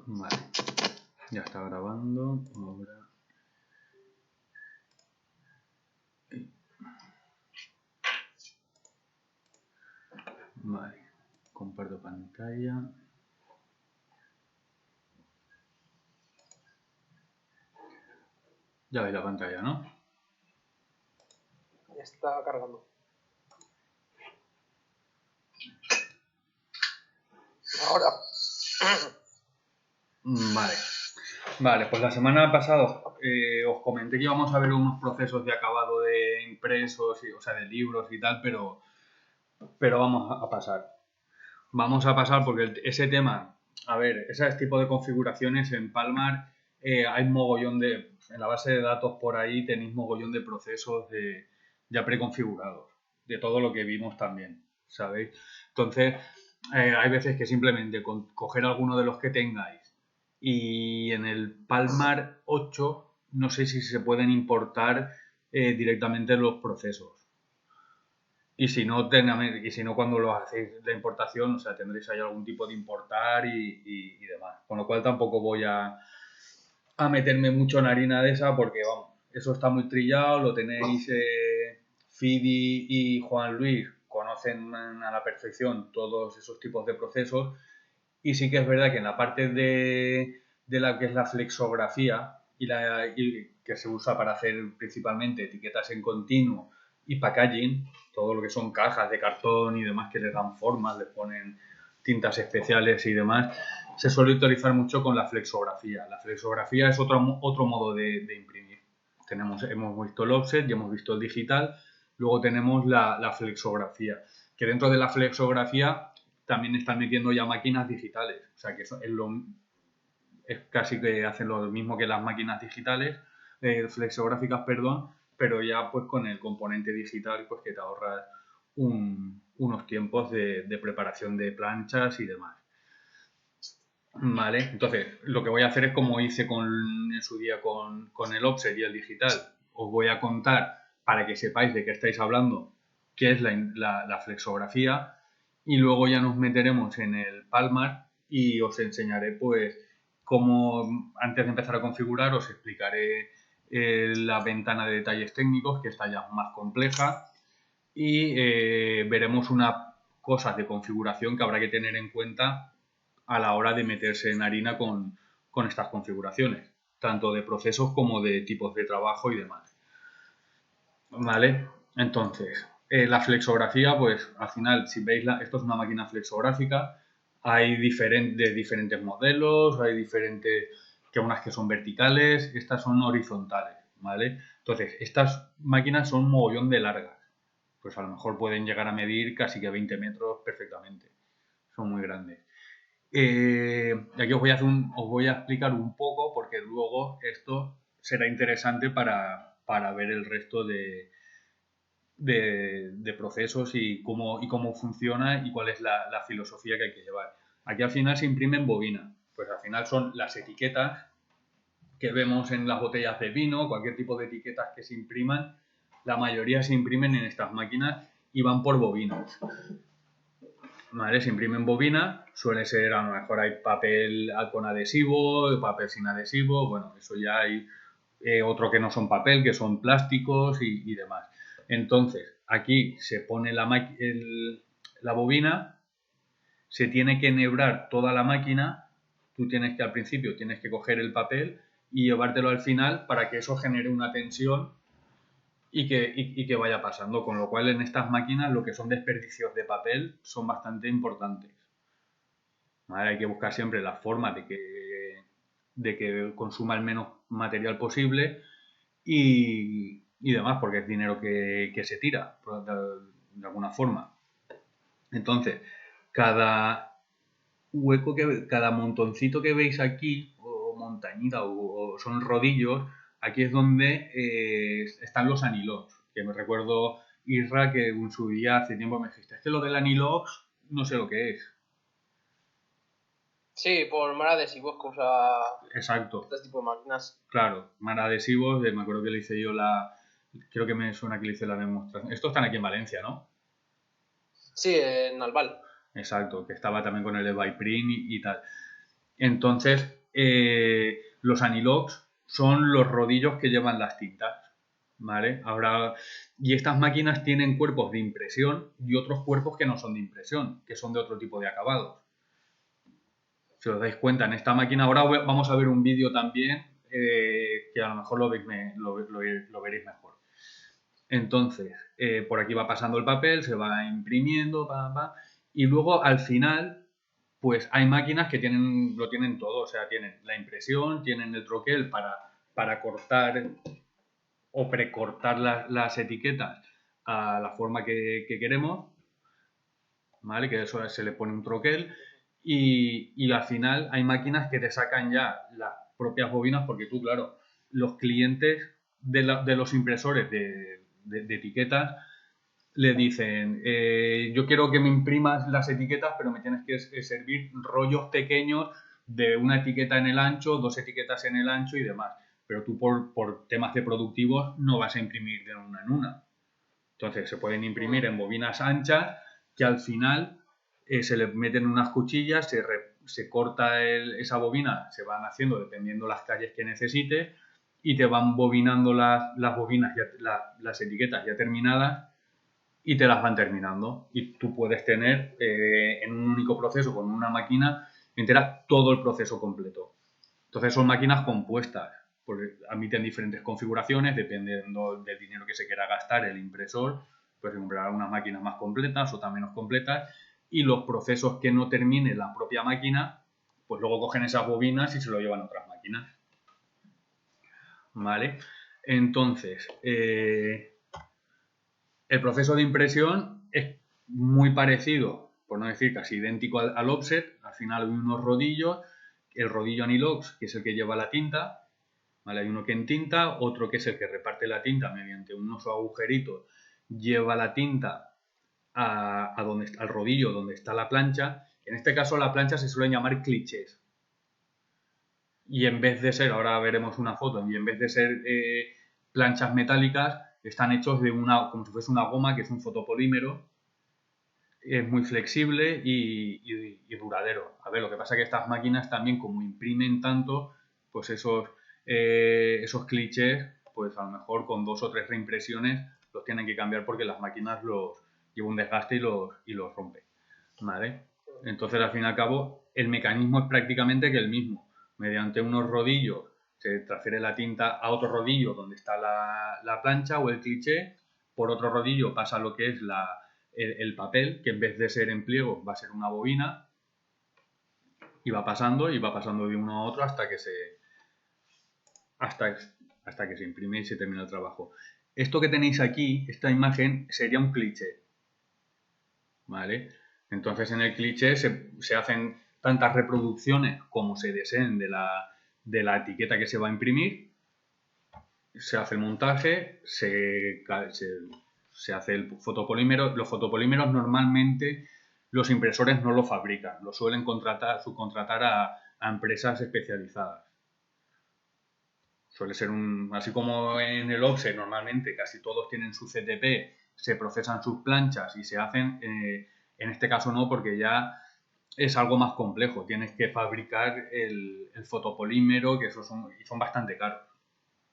Vale, ya está grabando. Ahora. Vale, comparto pantalla. Ya veis la pantalla, ¿no? Está cargando. Ahora. Vale, pues la semana pasada os comenté que íbamos a ver unos procesos de acabado de impresos, o sea, de libros y tal, pero vamos a pasar. Vamos a pasar porque ese tema, a ver, ese tipo de configuraciones en Palmar hay mogollón de, en la base de datos por ahí tenéis mogollón de procesos ya preconfigurados, de todo lo que vimos también, ¿sabéis? Entonces, hay veces que simplemente con coger alguno de los que tengáis y en el Palmar 8 no sé si se pueden importar directamente los procesos. Y si no, cuando lo hacéis la importación, o sea, tendréis ahí algún tipo de importar y demás. Con lo cual tampoco voy a meterme mucho en harina de esa porque, vamos, eso está muy trillado, lo tenéis Fidi y Juan Luis, conocen a la perfección todos esos tipos de procesos y sí que es verdad que en la parte de la que es la flexografía y que se usa para hacer principalmente etiquetas en continuo y packaging, todo lo que son cajas de cartón y demás que les dan formas, les ponen tintas especiales y demás, se suele utilizar mucho con la flexografía. La flexografía es otro modo de imprimir. Hemos visto el offset y hemos visto el digital, luego tenemos la flexografía, que dentro de la flexografía también están metiendo ya máquinas digitales, o sea que eso es casi que hacen lo mismo que las máquinas digitales, flexográficas, perdón, pero ya pues con el componente digital pues que te ahorras unos tiempos de preparación de planchas y demás. Vale, entonces lo que voy a hacer es como hice en su día con el offset y el digital. Os voy a contar para que sepáis de qué estáis hablando, qué es la flexografía y luego ya nos meteremos en el Palmar y os enseñaré pues cómo, antes de empezar a configurar, os explicaré la ventana de detalles técnicos, que está ya más compleja, y veremos unas cosas de configuración que habrá que tener en cuenta a la hora de meterse en harina con estas configuraciones, tanto de procesos como de tipos de trabajo y demás. ¿Vale? Entonces, la flexografía, pues al final, si veis, esto es una máquina flexográfica, hay diferentes modelos, hay diferentes, que unas que son verticales, estas son horizontales, ¿vale? Entonces, estas máquinas son un mogollón de largas, pues a lo mejor pueden llegar a medir casi que 20 metros perfectamente, son muy grandes. Aquí os voy a explicar un poco porque luego esto será interesante para ver el resto de procesos y cómo funciona y cuál es la filosofía que hay que llevar. Aquí al final se imprime en bobina, pues al final son las etiquetas que vemos en las botellas de vino, cualquier tipo de etiquetas que se impriman, la mayoría se imprimen en estas máquinas y van por bobinas. ¿Vale? Se imprime en bobina, suele ser, a lo mejor hay papel con adhesivo, papel sin adhesivo, bueno, eso ya hay otro que no son papel, que son plásticos y demás. Entonces, aquí se pone la bobina, se tiene que enhebrar toda la máquina, tú tienes que al principio tienes que coger el papel y llevártelo al final para que eso genere una tensión y que vaya pasando, con lo cual en estas máquinas lo que son desperdicios de papel son bastante importantes. ¿Vale? Hay que buscar siempre la forma de que consuma el menos material posible y demás, porque es dinero que se tira de alguna forma. Entonces, cada cada montoncito que veis aquí, o montañita, o son rodillos, aquí es donde están los anilox, que me recuerdo, Isra, que en su día hace tiempo me dijiste, es que lo del anilox no sé lo que es. Sí, por mar adhesivos que usa Exacto. este tipo de máquinas. Claro, mar adhesivos, me acuerdo que le hice yo creo que me suena que le hice la demostración. Estos están aquí en Valencia, ¿no? Sí, en Albal. Exacto, que estaba también con el Eviprint y tal. Entonces, los anilox son los rodillos que llevan las tintas, ¿vale? Ahora, y estas máquinas tienen cuerpos de impresión y otros cuerpos que no son de impresión, que son de otro tipo de acabados. Si os dais cuenta, en esta máquina, ahora vamos a ver un vídeo también que a lo mejor lo veréis mejor. Entonces, por aquí va pasando el papel, se va imprimiendo, y luego al final, pues hay máquinas que lo tienen todo, o sea, tienen la impresión, tienen el troquel para cortar o precortar las etiquetas a la forma que queremos, ¿vale? Que eso se le pone un troquel y al final hay máquinas que te sacan ya las propias bobinas porque tú, claro, los clientes de los impresores de etiquetas le dicen, yo quiero que me imprimas las etiquetas, pero me tienes que servir rollos pequeños de una etiqueta en el ancho, 2 etiquetas en el ancho y demás. Pero tú por temas de productivos no vas a imprimir de una en una. Entonces se pueden imprimir en bobinas anchas que al final se le meten unas cuchillas, se corta esa bobina, se van haciendo dependiendo las calles que necesites y te van bobinando las bobinas, las etiquetas ya terminadas y te las van terminando. Y tú puedes tener en un único proceso con una máquina entera todo el proceso completo. Entonces son máquinas compuestas, porque admiten diferentes configuraciones, dependiendo del dinero que se quiera gastar el impresor, pues se comprará unas máquinas más completas, otras menos completas, y los procesos que no termine la propia máquina, pues luego cogen esas bobinas y se lo llevan a otras máquinas. ¿Vale? Entonces, el proceso de impresión es muy parecido, por no decir casi idéntico al offset. Al final hay unos rodillos, el rodillo anilox, que es el que lleva la tinta, ¿vale? Hay uno que entinta, otro que es el que reparte la tinta mediante unos agujeritos, lleva la tinta al rodillo donde está la plancha. En este caso la plancha se suelen llamar clichés. Y en vez de ser, ahora veremos una foto, y en vez de ser planchas metálicas, están hechos de como si fuese una goma, que es un fotopolímero. Es muy flexible y duradero. A ver, lo que pasa es que estas máquinas también, como imprimen tanto, pues esos clichés, pues a lo mejor con 2 o 3 reimpresiones los tienen que cambiar porque las máquinas los llevan un desgaste y los rompen. ¿Vale? Entonces, al fin y al cabo, el mecanismo es prácticamente que el mismo. Mediante unos rodillos se transfiere la tinta a otro rodillo donde está la plancha o el cliché. Por otro rodillo pasa lo que es el papel, que en vez de ser en pliego va a ser una bobina. Y va pasando de uno a otro hasta que se imprime y se termina el trabajo. Esto que tenéis aquí, esta imagen, sería un cliché. ¿Vale? Entonces en el cliché se hacen tantas reproducciones como se deseen de la etiqueta que se va a imprimir, se hace el montaje, se hace el fotopolímero. Los fotopolímeros normalmente los impresores no los fabrican, los suelen subcontratar a empresas especializadas. Suele ser así como en el offset normalmente casi todos tienen su CTP, se procesan sus planchas y se hacen, en este caso no, porque ya es algo más complejo. Tienes que fabricar el fotopolímero, que son bastante caros.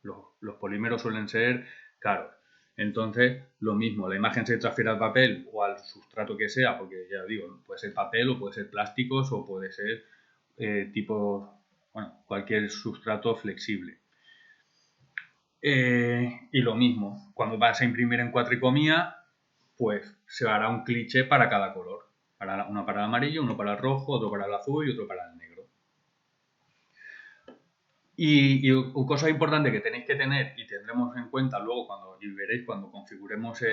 Los polímeros suelen ser caros. Entonces, lo mismo, la imagen se transfiere al papel o al sustrato que sea, porque ya digo, puede ser papel o puede ser plásticos o puede ser cualquier sustrato flexible. Y lo mismo, cuando vas a imprimir en cuatricomía, pues se hará un cliché para cada color. Uno para el amarillo, uno para el rojo, otro para el azul y otro para el negro. Y cosa importante que tenéis que tener y tendremos en cuenta luego veréis cuando configuremos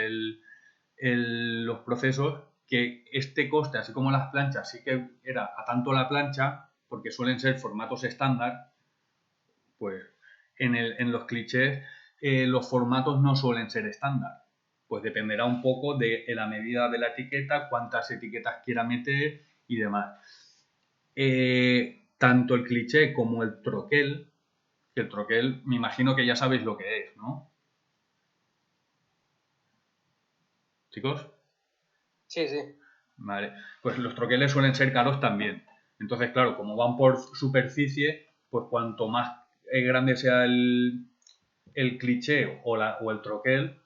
los procesos, que este coste, así como las planchas, sí que era a tanto la plancha, porque suelen ser formatos estándar, pues en los clichés los formatos no suelen ser estándar. Pues dependerá un poco de la medida de la etiqueta, cuántas etiquetas quiera meter y demás. Tanto el cliché como el troquel, que el troquel me imagino que ya sabéis lo que es, ¿no? ¿Chicos? Sí, sí. Vale. Pues los troqueles suelen ser caros también. Entonces, claro, como van por superficie, pues cuanto más grande sea el cliché o el troquel,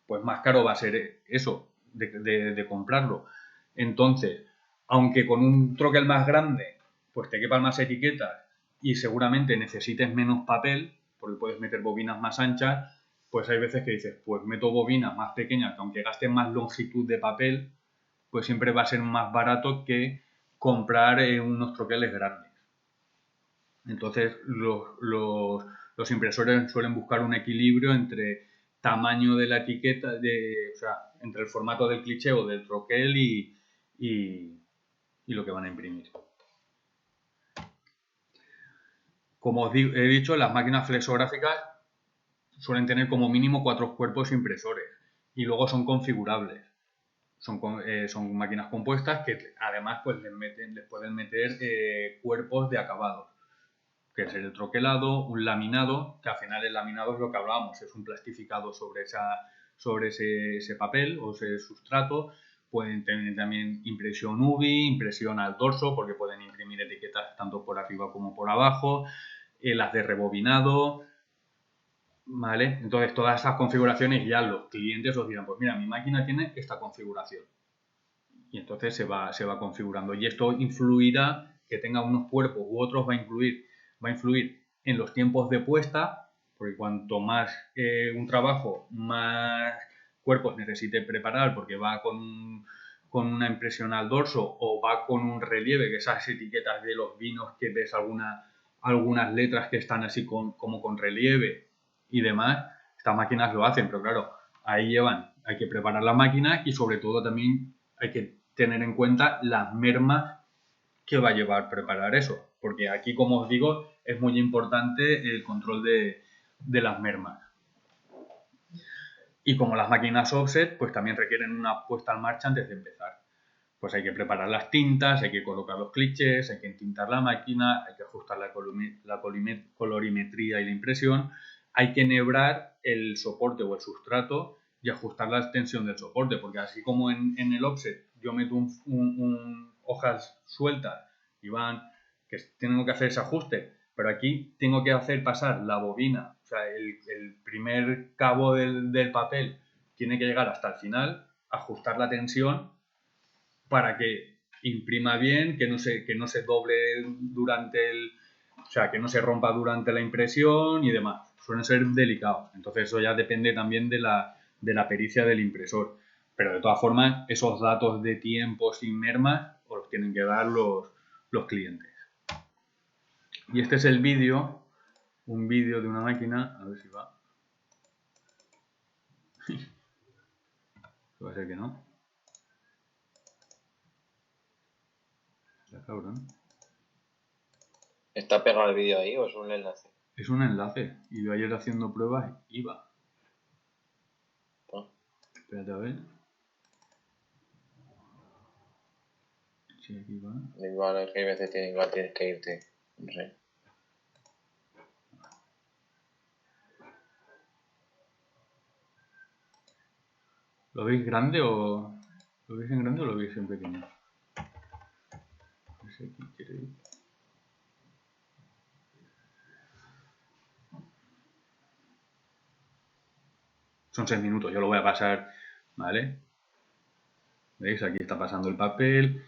pues más caro va a ser eso, de comprarlo. Entonces, aunque con un troquel más grande, pues te quepan más etiquetas y seguramente necesites menos papel, porque puedes meter bobinas más anchas, pues hay veces que dices, pues meto bobinas más pequeñas, que aunque gasten más longitud de papel, pues siempre va a ser más barato que comprar unos troqueles grandes. Entonces, los impresores suelen buscar un equilibrio entre tamaño de la etiqueta, o sea, entre el formato del cliché o del troquel y lo que van a imprimir. Como os he dicho, las máquinas flexográficas suelen tener como mínimo 4 cuerpos impresores y luego son configurables. Son máquinas compuestas que además pues les pueden meter cuerpos de acabados, que es el troquelado, un laminado, que al final el laminado es lo que hablábamos, es un plastificado sobre ese papel o ese sustrato. Pueden tener también impresión UV, impresión al dorso, porque pueden imprimir etiquetas tanto por arriba como por abajo, las de rebobinado, ¿vale? Entonces todas esas configuraciones ya los clientes os dirán, pues mira, mi máquina tiene esta configuración. Y entonces se va configurando. Y esto influirá, que tenga unos cuerpos u otros, va a influir en los tiempos de puesta, porque cuanto más un trabajo, más cuerpos necesite preparar, porque va con una impresión al dorso o va con un relieve, que esas etiquetas de los vinos que ves algunas letras que están así como con relieve y demás, estas máquinas lo hacen, pero claro, hay que preparar la máquina y sobre todo también hay que tener en cuenta las mermas que va a llevar preparar eso, porque aquí, como os digo, es muy importante el control de las mermas. Y como las máquinas offset, pues también requieren una puesta en marcha antes de empezar. Pues hay que preparar las tintas, hay que colocar los clichés, hay que entintar la máquina, hay que ajustar la colorimetría y la impresión, hay que enhebrar el soporte o el sustrato y ajustar la extensión del soporte, porque así como en el offset yo meto hojas sueltas y que tengo que hacer ese ajuste, pero aquí tengo que hacer pasar la bobina, o sea, el primer cabo del papel tiene que llegar hasta el final, ajustar la tensión para que imprima bien, que no se doble o sea, que no se rompa durante la impresión y demás. Suelen ser delicados. Entonces eso ya depende también de la pericia del impresor. Pero de todas formas, esos datos de tiempo sin mermas os los tienen que dar los clientes. Y este es el vídeo, un vídeo de una máquina, a ver si va. Va a ser que no. Está cabrón. ¿Está pegado el vídeo ahí o es un enlace? Es un enlace. Y yo ayer haciendo pruebas iba. Espérate a ver. Sí, aquí va. Igual es que hay veces que igual tienes que irte. No sé. ¿Lo veis grande o lo veis en grande o lo veis en pequeño? No sé quién quiere ir. Son 6 minutos, yo lo voy a pasar, ¿vale? ¿Veis? Aquí está pasando el papel.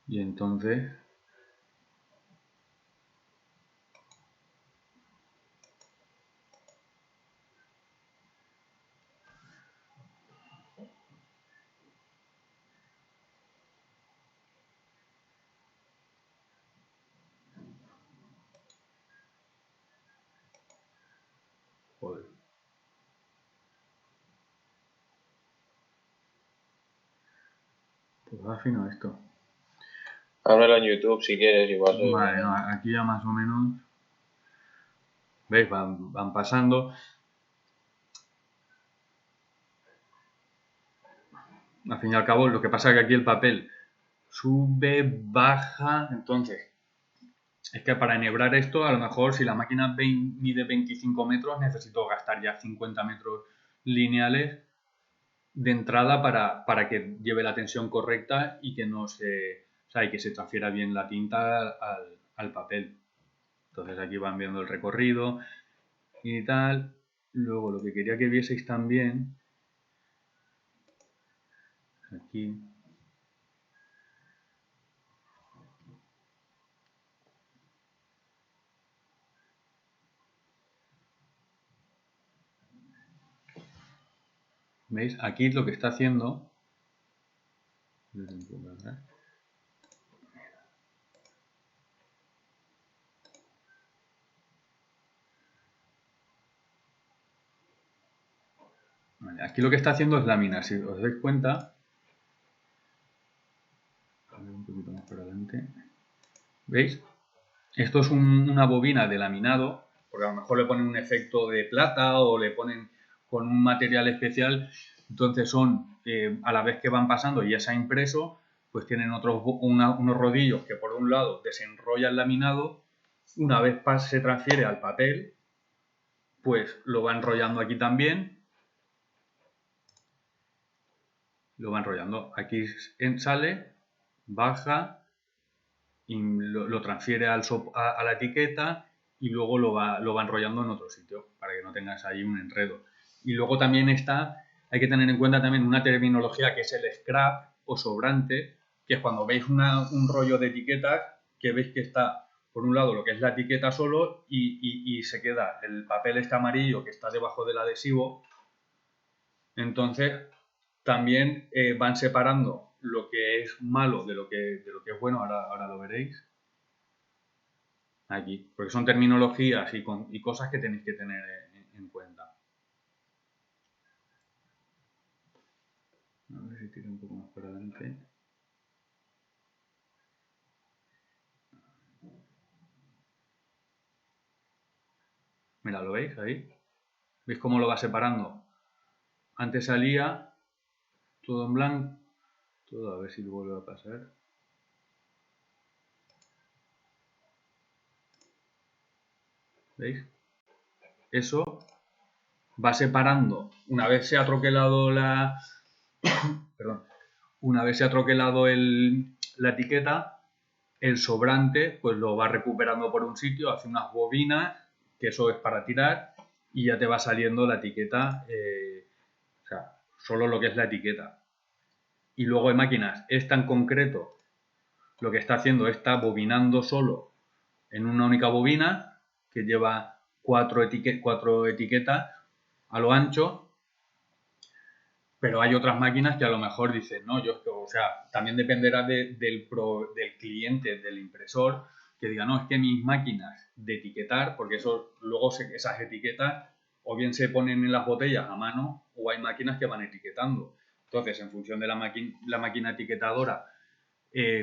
Y entonces... Joder. Pues va fino esto. Háblalo en YouTube si quieres, igual. Vale, no, aquí ya más o menos... ¿Veis? Van pasando. Al fin y al cabo, lo que pasa es que aquí el papel sube, baja, entonces... Es que para enhebrar esto, a lo mejor si la máquina mide 25 metros, necesito gastar ya 50 metros lineales de entrada para que lleve la tensión correcta y que no se, o sea, y que se transfiera bien la tinta al papel. Entonces aquí van viendo el recorrido y tal. Luego lo que quería que vieseis también, aquí, ¿veis? Aquí lo que está haciendo, vale, aquí lo que está haciendo es laminar. Si os dais cuenta, a ver un poquito más para adelante, ¿veis? Esto es una bobina de laminado, porque a lo mejor le ponen un efecto de plata o le ponen con un material especial. Entonces son, a la vez que van pasando y ya se ha impreso, pues tienen unos rodillos que por un lado desenrolla el laminado. Una vez se transfiere al papel, pues lo va enrollando aquí también. Lo va enrollando. Aquí sale, baja, y lo transfiere a la etiqueta y luego lo va enrollando en otro sitio para que no tengas ahí un enredo. Y luego también hay que tener en cuenta también una terminología que es el scrap o sobrante, que es cuando veis un rollo de etiquetas que veis que está por un lado lo que es la etiqueta solo y se queda el papel este amarillo que está debajo del adhesivo. Entonces también van separando lo que es malo de lo que es bueno, ahora lo veréis aquí, porque son terminologías y cosas que tenéis que tener en cuenta. A ver si tiro un poco más para adelante. Mira, ¿lo veis ahí? ¿Veis cómo lo va separando? Antes salía todo en blanco, todo, a ver si lo vuelve a pasar. ¿Veis? Eso va separando, una vez se ha troquelado perdón, una vez se ha troquelado la etiqueta, el sobrante pues lo va recuperando por un sitio, hace unas bobinas, que eso es para tirar, y ya te va saliendo la etiqueta, o sea, solo lo que es la etiqueta. Y luego hay máquinas, esta en concreto, lo que está haciendo está bobinando solo en una única bobina, que lleva cuatro etiquetas a lo ancho, pero hay otras máquinas que a lo mejor dicen, no, o sea, también dependerá del cliente, del impresor, que diga, no, es que mis máquinas de etiquetar, porque eso luego esas etiquetas o bien se ponen en las botellas a mano o hay máquinas que van etiquetando. Entonces, en función de la máquina etiquetadora,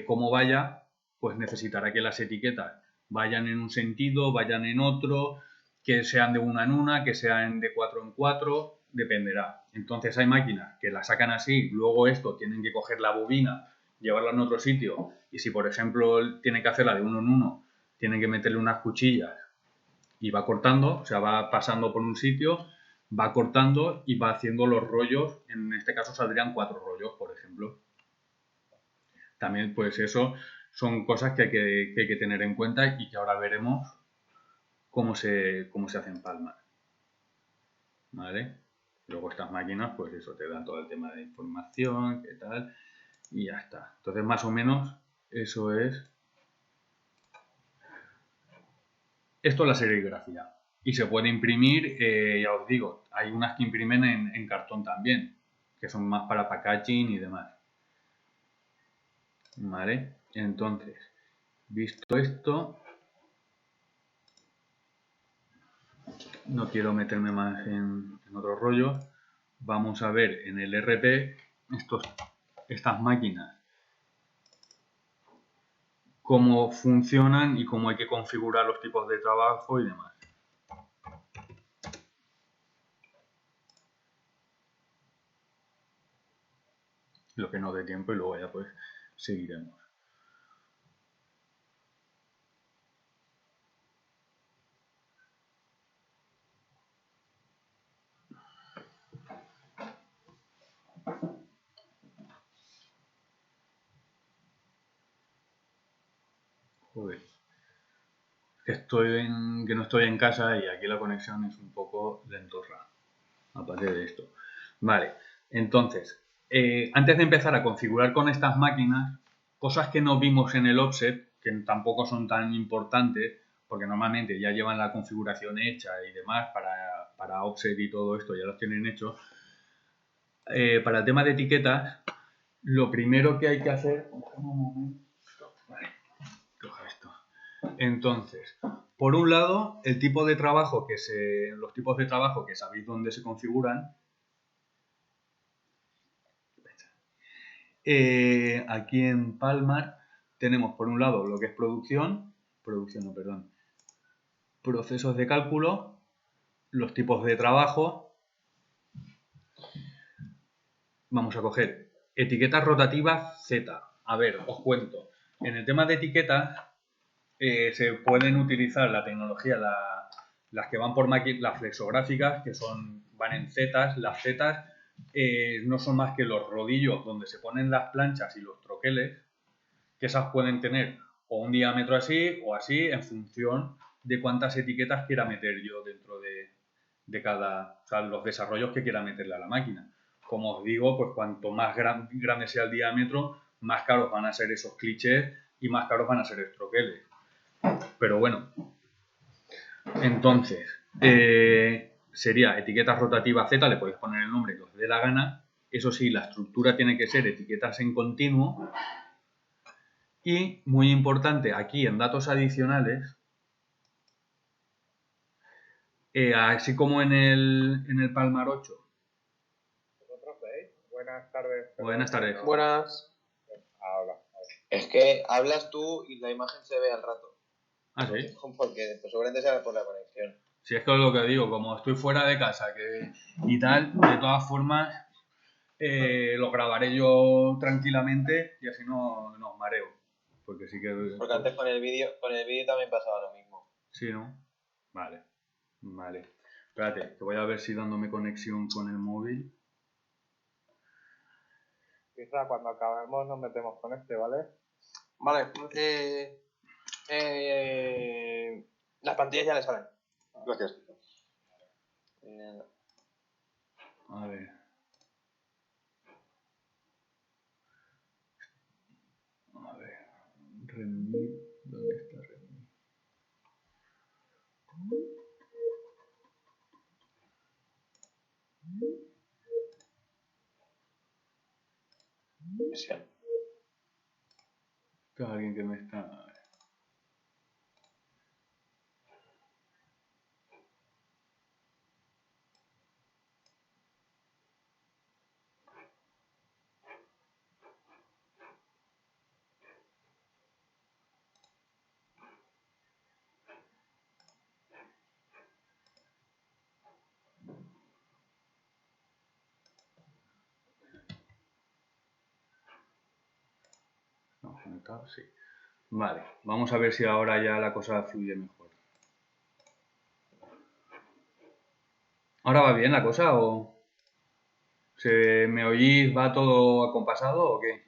cómo vaya, pues necesitará que las etiquetas vayan en un sentido, vayan en otro, que sean de una en una, que sean de 4 en 4, dependerá. Entonces hay máquinas que la sacan así, luego esto tienen que coger la bobina, llevarla en otro sitio, y si por ejemplo tienen que hacerla de uno en uno, tienen que meterle unas cuchillas y va cortando, o sea, va pasando por un sitio, va cortando y va haciendo los rollos, en este caso saldrían 4 rollos, por ejemplo. También pues eso son cosas que hay que tener en cuenta y que ahora veremos cómo se hacen palmas. ¿Vale? Luego estas máquinas, pues eso, te dan todo el tema de información, qué tal, y ya está. Entonces, más o menos, eso es... Esto es la serigrafía. Y se puede imprimir, ya os digo, hay unas que imprimen en cartón también, que son más para packaging y demás. ¿Vale? Entonces, visto esto, no quiero meterme más en otro rollo. Vamos a ver en el RP estas máquinas, cómo funcionan y cómo hay que configurar los tipos de trabajo y demás. Lo que nos dé tiempo y luego ya pues seguiremos. Joder. Que no estoy en casa y aquí la conexión es un poco lentorra, aparte de esto. Vale, entonces, antes de empezar a configurar con estas máquinas, cosas que no vimos en el offset, que tampoco son tan importantes, porque normalmente ya llevan la configuración hecha y demás para offset y todo esto, ya los tienen hechos. Para el tema de etiquetas, lo primero que hay que hacer... Vale, coja esto. Entonces, por un lado, los tipos de trabajo que sabéis dónde se configuran. Aquí en Palmar tenemos por un lado lo que es procesos de cálculo, los tipos de trabajo. Vamos a coger etiquetas rotativas Z. A ver, os cuento. En el tema de etiquetas se pueden utilizar la tecnología, las que van por máquinas, las flexográficas, que van en zetas. Las zetas no son más que los rodillos donde se ponen las planchas y los troqueles, que esas pueden tener o un diámetro así o así en función de cuántas etiquetas quiera meter yo dentro de cada, o sea, los desarrollos que quiera meterle a la máquina. Como os digo, pues cuanto más grande sea el diámetro, más caros van a ser esos clichés y más caros van a ser los troqueles. Pero bueno, entonces, sería etiquetas rotativas Z, le podéis poner el nombre que os dé la gana. Eso sí, la estructura tiene que ser etiquetas en continuo. Y, muy importante, aquí en datos adicionales, así como en el Palmar 8. ¿Vosotros veis? Buenas tardes. Buenas tardes. Buenas. Ahora. Es que hablas tú y la imagen se ve al rato. Ah, sí. Porque pues, seguramente sea por la conexión. Si es que es lo que digo, como estoy fuera de casa y tal, de todas formas, lo grabaré yo tranquilamente y así no os mareo. Porque sí que... Porque antes con el vídeo también pasaba lo mismo. Sí, ¿no? Vale. Espérate, que voy a ver si dándome conexión con el móvil. Quizá cuando acabemos nos metemos con este, ¿vale? Vale. Las pantallas ya le salen. Gracias. A ver. Remit, ¿dónde está Remit? Está alguien que me está... ¿Estamos conectados? Sí. Vale, vamos a ver si ahora ya la cosa fluye mejor. ¿Ahora va bien la cosa o...? ¿Me oís? ¿Va todo acompasado o qué?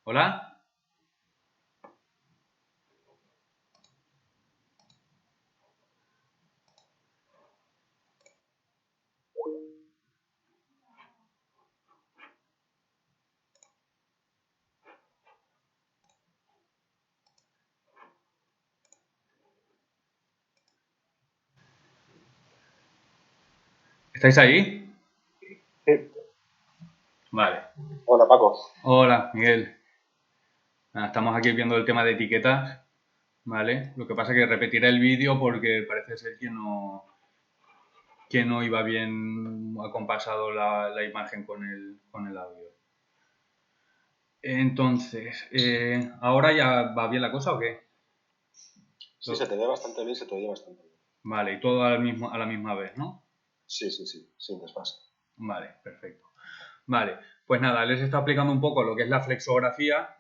¿Hola? ¿Estáis ahí? Sí. Vale. Hola, Paco. Hola, Miguel. Estamos aquí viendo el tema de etiquetas, ¿vale? Lo que pasa es que repetiré el vídeo porque parece ser que no iba bien acompasado la imagen con el audio. Entonces, ¿ahora ya va bien la cosa o qué? Sí, se te ve bastante bien, se te oye bastante bien. Vale, y todo a la misma vez, ¿no? Sí, sin desfase. Vale, perfecto. Vale, pues nada, les he estado explicando un poco lo que es la flexografía,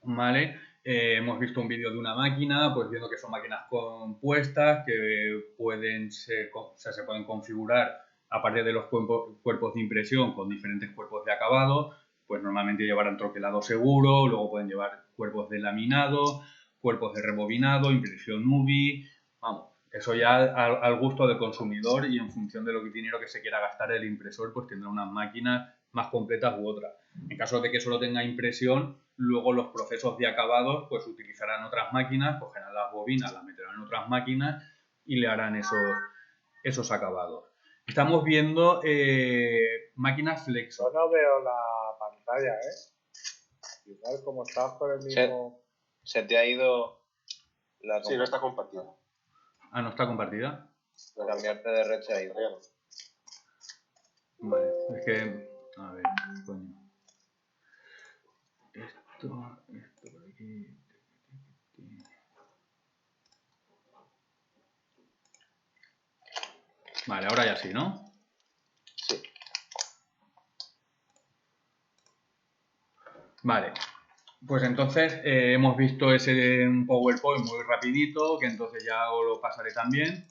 ¿vale? Hemos visto un vídeo de una máquina, pues viendo que son máquinas compuestas, que pueden ser, o sea, se pueden configurar aparte de los cuerpos de impresión con diferentes cuerpos de acabado, pues normalmente llevarán troquelado seguro, luego pueden llevar cuerpos de laminado, cuerpos de rebobinado, impresión UV, vamos, eso ya al gusto del consumidor y en función de lo que dinero que se quiera gastar el impresor, pues tendrá unas máquinas más completas u otras. En caso de que solo tenga impresión, luego los procesos de acabados pues utilizarán otras máquinas, cogerán las bobinas, las meterán en otras máquinas y le harán esos acabados. Estamos viendo máquinas flexo. Yo no veo la pantalla, Igual como estás por el mismo... Se te ha ido la... Sí, no está compartida. Ah, ¿no está compartida? Cambiarte de red se ha ido. Vale, es que... A ver, coño. Esto por aquí... Vale, ahora ya sí, ¿no? Sí. Vale, pues entonces hemos visto un PowerPoint muy rapidito, que entonces ya os lo pasaré también.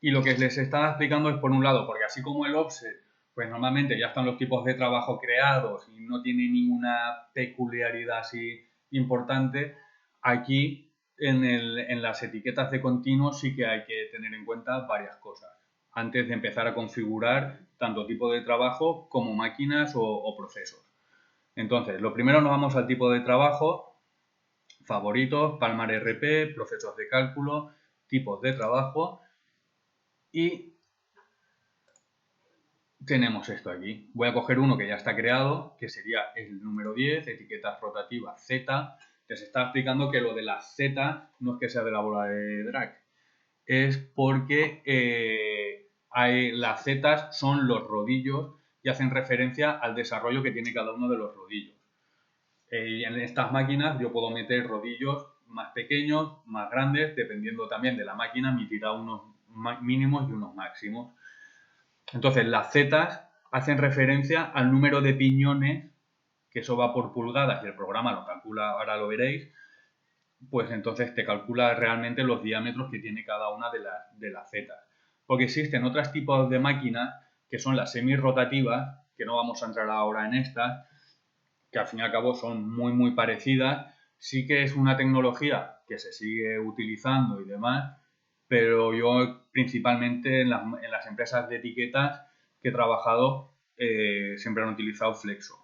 Y lo que les estaba explicando es por un lado, porque así como el offset, pues normalmente ya están los tipos de trabajo creados y no tiene ninguna peculiaridad así importante, aquí en las etiquetas de continuo sí que hay que tener en cuenta varias cosas antes de empezar a configurar tanto tipo de trabajo como máquinas o procesos. Entonces, lo primero nos vamos al tipo de trabajo, favoritos, Palmar RP, procesos de cálculo, tipos de trabajo y tenemos esto aquí. Voy a coger uno que ya está creado, que sería el número 10, etiquetas rotativas Z. Les está explicando que lo de la Z no es que sea de la bola de drag, es porque las zetas son los rodillos y hacen referencia al desarrollo que tiene cada uno de los rodillos. En estas máquinas yo puedo meter rodillos más pequeños, más grandes, dependiendo también de la máquina, emitirá unos mínimos y unos máximos. Entonces las zetas hacen referencia al número de piñones, que eso va por pulgadas y el programa lo calcula, ahora lo veréis, pues entonces te calcula realmente los diámetros que tiene cada una de las zetas. Porque existen otros tipos de máquinas que son las semi-rotativas, que no vamos a entrar ahora en estas, que al fin y al cabo son muy parecidas. Sí que es una tecnología que se sigue utilizando y demás, pero yo principalmente en las empresas de etiquetas que he trabajado siempre han utilizado flexo,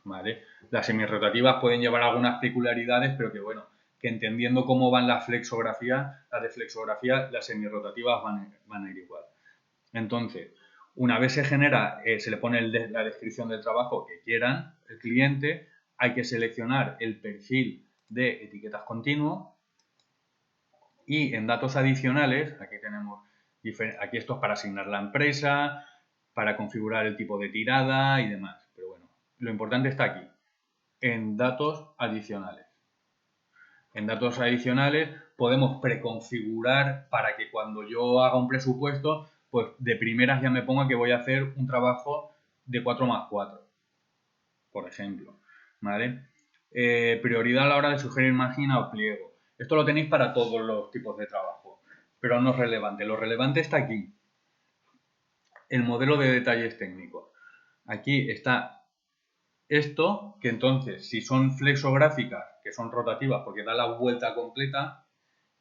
¿vale? Las semi-rotativas pueden llevar algunas peculiaridades, pero que bueno, que entendiendo cómo van las flexografías, las semi-rotativas van a ir igual. Entonces, una vez se genera, se le pone la descripción del trabajo que quieran el cliente, hay que seleccionar el perfil de etiquetas continuo y en datos adicionales, aquí tenemos, aquí esto es para asignar la empresa, para configurar el tipo de tirada y demás. Pero bueno, lo importante está aquí, en datos adicionales. En datos adicionales podemos preconfigurar para que cuando yo haga un presupuesto, pues de primeras ya me ponga que voy a hacer un trabajo de 4+4, por ejemplo, ¿vale? Prioridad a la hora de sugerir máquina o pliego. Esto lo tenéis para todos los tipos de trabajo, pero no es relevante. Lo relevante está aquí, el modelo de detalles técnicos. Aquí está esto, que entonces, si son flexográficas, que son rotativas porque da la vuelta completa,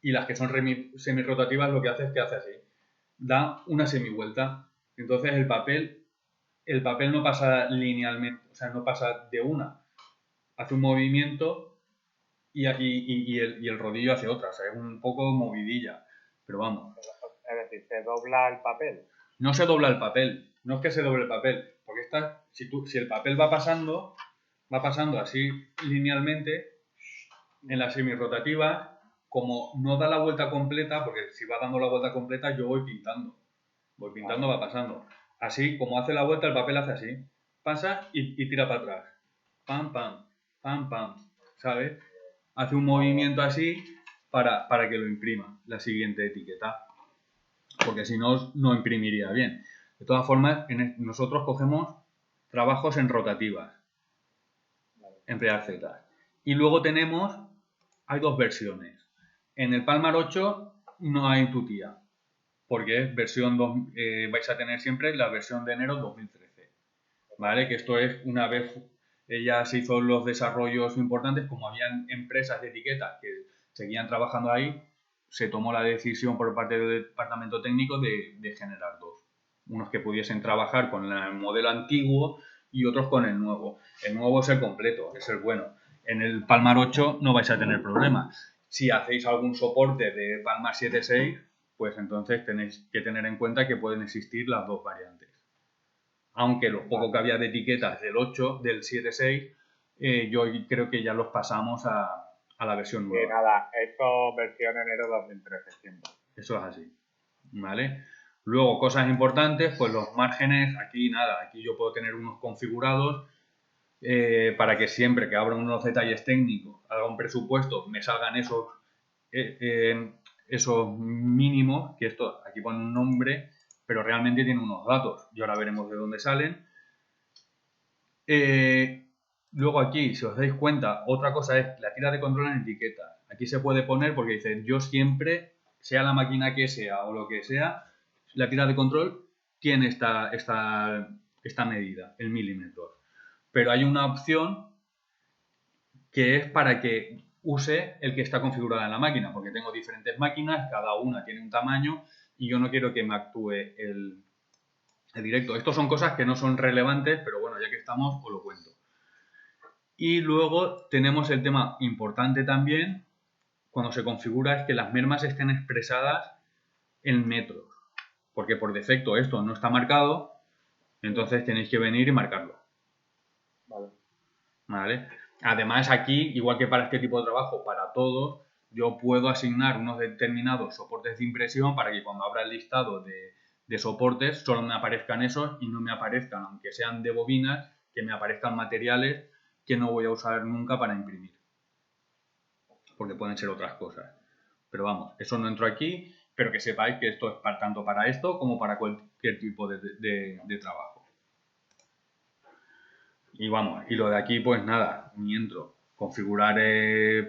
y las que son semi-rotativas lo que hace es que hace así, da una semivuelta. Entonces el papel no pasa linealmente, o sea, no pasa de una, hace un movimiento y el rodillo hace otra, o sea, es un poco movidilla, pero vamos. Es decir, se dobla el papel. No se dobla el papel, no es que se doble el papel, porque si el papel va pasando así linealmente, en la semi-rotativa, como no da la vuelta completa, porque si va dando la vuelta completa yo voy pintando, va pasando. Así, como hace la vuelta, el papel hace así, pasa y tira para atrás, pam, pam, pam, pam, ¿sabes? Hace un movimiento así para que lo imprima la siguiente etiqueta, porque si no, no imprimiría bien. De todas formas, nosotros cogemos trabajos en rotativas, emplear Z. Y luego hay dos versiones. En el Palmar 8 no hay tutía. porque es versión vais a tener siempre la versión de enero 2013, ¿vale? Que esto es una vez ya se hizo los desarrollos importantes, como habían empresas de etiquetas que seguían trabajando ahí, se tomó la decisión por parte del departamento técnico de generar dos. Unos que pudiesen trabajar con el modelo antiguo y otros con el nuevo. El nuevo es el completo, es el bueno. En el Palmar 8 no vais a tener problema. Si hacéis algún soporte de Palmar 7.6, pues entonces tenéis que tener en cuenta que pueden existir las dos variantes. Aunque lo poco que había de etiquetas del 8, del 7.6, yo creo que ya los pasamos a la versión nueva. Y nada, esto versión enero 2013 siempre. Eso es así, ¿vale? Luego, cosas importantes, pues los márgenes, aquí nada, aquí yo puedo tener unos configurados para que siempre que abra unos detalles técnicos, haga un presupuesto, me salgan esos mínimos, que esto aquí pone un nombre, pero realmente tiene unos datos, y ahora veremos de dónde salen. Luego aquí, si os dais cuenta, otra cosa es la tira de control en etiqueta. Aquí se puede poner porque dice, yo siempre, sea la máquina que sea o lo que sea, la tira de control tiene esta medida, el milímetro. Pero hay una opción que es para que use el que está configurado en la máquina, porque tengo diferentes máquinas, cada una tiene un tamaño y yo no quiero que me actúe el directo. Estas son cosas que no son relevantes, pero bueno, ya que estamos, os lo cuento. Y luego tenemos el tema importante también, cuando se configura, es que las mermas estén expresadas en metros. Porque por defecto esto no está marcado, entonces tenéis que venir y marcarlo. ¿Vale? Además aquí, igual que para este tipo de trabajo, para todos, yo puedo asignar unos determinados soportes de impresión para que cuando abra el listado de soportes solo me aparezcan esos y no me aparezcan, aunque sean de bobinas, que me aparezcan materiales que no voy a usar nunca para imprimir. Porque pueden ser otras cosas. Pero vamos, eso no entro aquí, pero que sepáis que esto es tanto para esto como para cualquier tipo de trabajo. Y vamos, y lo de aquí pues nada, ni entro. Configurar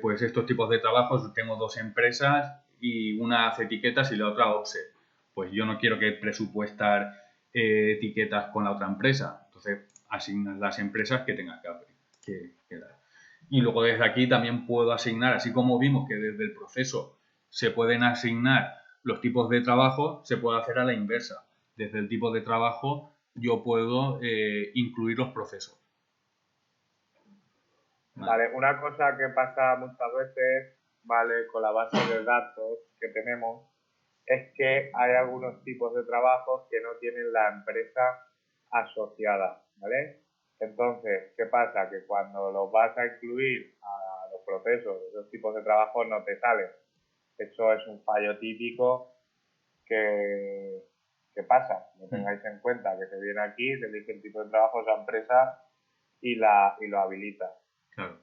pues estos tipos de trabajos, tengo dos empresas y una hace etiquetas y la otra offset. Pues yo no quiero que presupuestar etiquetas con la otra empresa, entonces asignas las empresas que tengas que dar. Y luego desde aquí también puedo asignar, así como vimos que desde el proceso se pueden asignar los tipos de trabajo, se puede hacer a la inversa. Desde el tipo de trabajo yo puedo incluir los procesos. Vale, una cosa que pasa muchas veces, ¿vale? Con la base de datos que tenemos, es que hay algunos tipos de trabajos que no tienen la empresa asociada, ¿vale? Entonces, ¿qué pasa? Que cuando los vas a incluir a los procesos de esos tipos de trabajos no te salen. Eso es un fallo típico que pasa. Lo tengáis en cuenta, que se viene aquí, se elige el tipo de trabajo de esa empresa y lo habilita. Claro.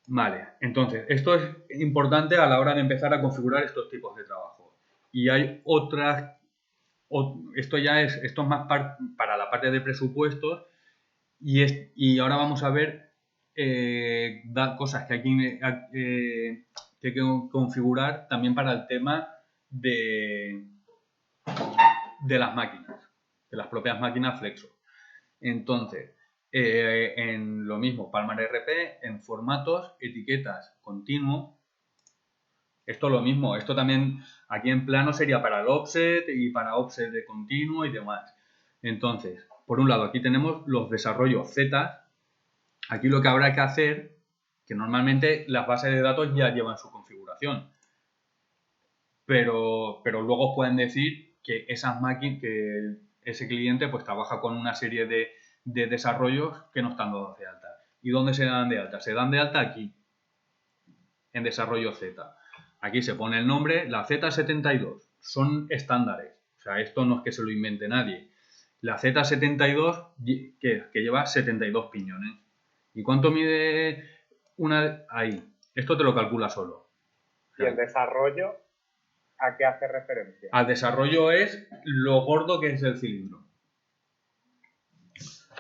Vale, entonces, esto es importante a la hora de empezar a configurar estos tipos de trabajo. Y hay otras, esto es más para la parte de presupuestos y ahora vamos a ver cosas que hay que configurar también para el tema de las máquinas, de las propias máquinas Flexo. Entonces, en lo mismo, Palmar RP, en formatos, etiquetas, continuo. Esto lo mismo, esto también aquí en plano sería para el offset y para offset de continuo y demás. Entonces, por un lado, aquí tenemos los desarrollos Z. Aquí lo que habrá que hacer, que normalmente las bases de datos ya llevan su configuración. Pero luego pueden decir que esas máquinas, que ese cliente pues trabaja con una serie de desarrollos que no están dados de alta. ¿Y dónde se dan de alta? Se dan de alta aquí, en desarrollo Z. Aquí se pone el nombre, la Z72. Son estándares. O sea, esto no es que se lo invente nadie. La Z72 que lleva 72 piñones. ¿Y cuánto mide una? Ahí. Esto te lo calcula solo. ¿Y el desarrollo a qué hace referencia? Al desarrollo es lo gordo que es el cilindro.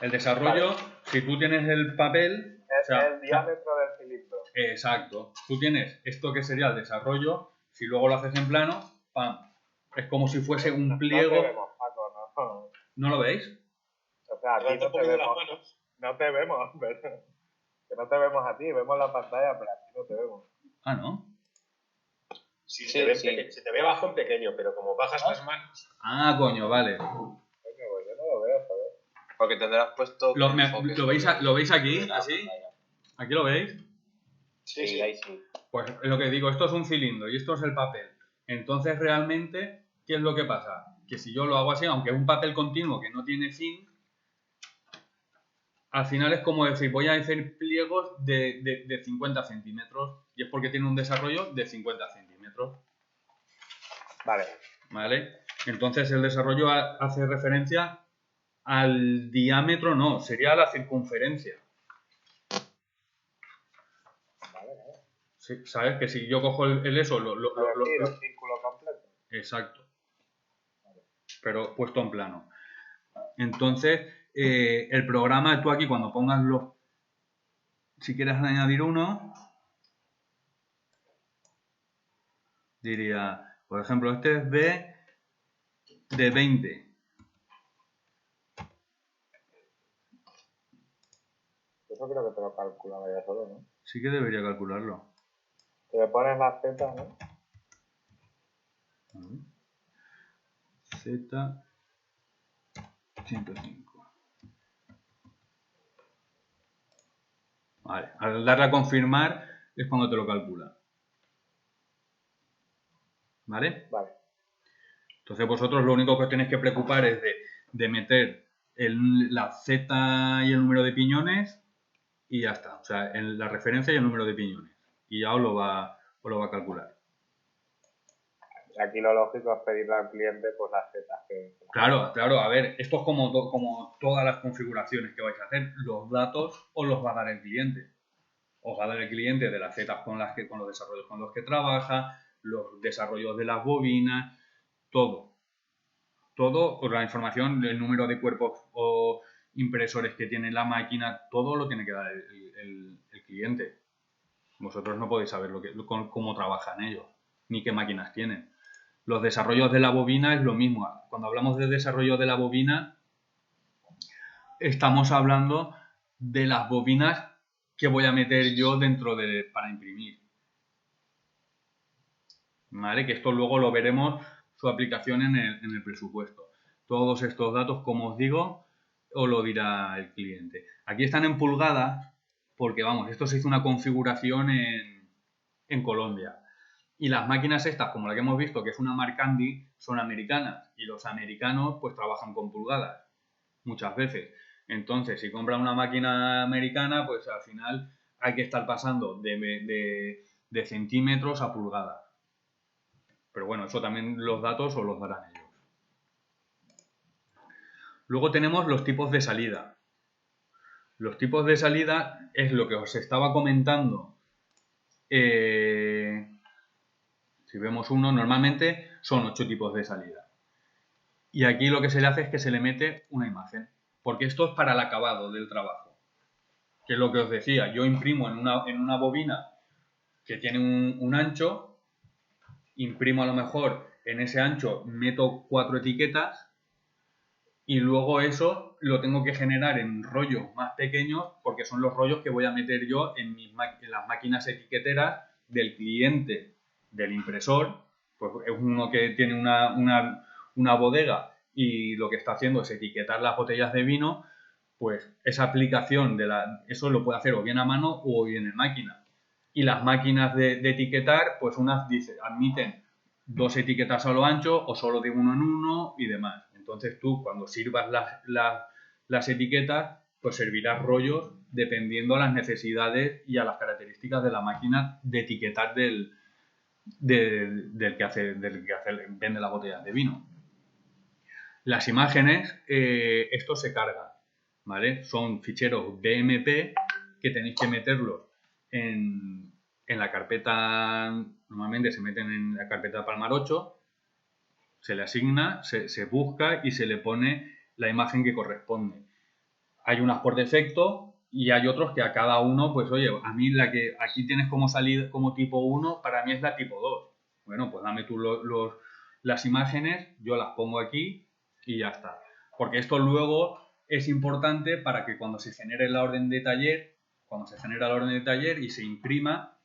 El desarrollo, vale. Si tú tienes el papel... El diámetro del cilindro. Exacto. Tú tienes esto que sería el desarrollo, si luego lo haces en plano, ¡pam! Es como si fuese un pliego. No te vemos, Paco, no. ¿No lo veis? O sea, a ti Levanta no un te poquito las vemos. manos. No te vemos, pero... Que no te vemos a ti, vemos la pantalla, pero a ti no te vemos. Ah, ¿no? Sí, Sí, se, te sí. ve se te ve abajo en pequeño, pero como bajas las manos. Ah, coño, vale. Coño, pues yo no lo veo, joder. Porque tendrás puesto... ¿Lo enfoques veis aquí? en la ¿Así? pantalla. ¿Aquí lo veis? Sí, Sí. ahí sí. Pues lo que digo, esto es un cilindro y esto es el papel. Entonces, realmente, ¿qué es lo que pasa? Que si yo lo hago así, aunque es un papel continuo que no tiene fin, al final es como decir, voy a hacer pliegos de 50 centímetros y es porque tiene un desarrollo de 50 centímetros. Vale. ¿Vale? Entonces, el desarrollo hace referencia al diámetro, no, sería a la circunferencia. Sí, ¿sabes? Que si yo cojo el eso, el círculo completo. Exacto. Pero puesto en plano. Entonces, el programa, tú aquí cuando pongas los... Si quieres añadir uno, diría, por ejemplo, este es de 20. Eso creo que te lo calculaba ya solo, ¿no? Sí que debería calcularlo. Te le pones la Z, ¿no? Z 105. Vale, al darle a confirmar es cuando te lo calcula. ¿Vale? Vale. Entonces vosotros lo único que os tenéis que preocupar es de meter la Z y el número de piñones y ya está. O sea, la referencia y el número de piñones. Y ya os lo va a calcular. Aquí lo lógico es pedirle al cliente pues las zetas que... Claro, a ver, esto es como todas las configuraciones que vais a hacer. Los datos os los va a dar el cliente. Os va a dar el cliente de las zetas con los desarrollos con los que trabaja, los desarrollos de las bobinas, todo. Todo, con la información, el número de cuerpos o impresores que tiene la máquina, todo lo tiene que dar el cliente. Vosotros no podéis saber cómo trabajan ellos, ni qué máquinas tienen. Los desarrollos de la bobina es lo mismo. Cuando hablamos de desarrollo de la bobina, estamos hablando de las bobinas que voy a meter yo para imprimir. ¿Vale? Que esto luego lo veremos su aplicación en el presupuesto. Todos estos datos, como os digo, os lo dirá el cliente. Aquí están en pulgadas porque, vamos, esto se hizo una configuración en Colombia. Y las máquinas estas, como la que hemos visto, que es una Marcandi, son americanas. Y los americanos, pues, trabajan con pulgadas muchas veces. Entonces, si compran una máquina americana, pues al final hay que estar pasando de centímetros a pulgadas. Pero bueno, eso también los datos os los darán ellos. Luego tenemos los tipos de salida. Los tipos de salida es lo que os estaba comentando. Si vemos uno, normalmente son 8 tipos de salida. Y aquí lo que se le hace es que se le mete una imagen. Porque esto es para el acabado del trabajo. Que es lo que os decía. Yo imprimo en una bobina que tiene un ancho. Imprimo a lo mejor en ese ancho, meto 4 etiquetas. Y luego eso lo tengo que generar en rollos más pequeños porque son los rollos que voy a meter yo en las máquinas etiqueteras del cliente del impresor. Pues es uno que tiene una bodega y lo que está haciendo es etiquetar las botellas de vino, pues esa aplicación eso lo puede hacer o bien a mano o bien en máquina. Y las máquinas de etiquetar, pues unas admiten 2 etiquetas a lo ancho o solo de uno en uno y demás. Entonces tú, cuando sirvas las etiquetas, pues servirás rollos dependiendo a las necesidades y a las características de la máquina de etiquetar del que vende las botellas de vino. Las imágenes, esto se carga, ¿vale? Son ficheros BMP que tenéis que meterlos en la carpeta, normalmente se meten en la carpeta Palmar 8, se le asigna, se busca y se le pone la imagen que corresponde. Hay unas por defecto y hay otros que a cada uno, pues oye, a mí la que aquí tienes como salida como tipo 1, para mí es la tipo 2. Bueno, pues dame tú las imágenes, yo las pongo aquí y ya está. Porque esto luego es importante para que cuando se genere la orden de taller, cuando se genera la orden de taller y se imprima,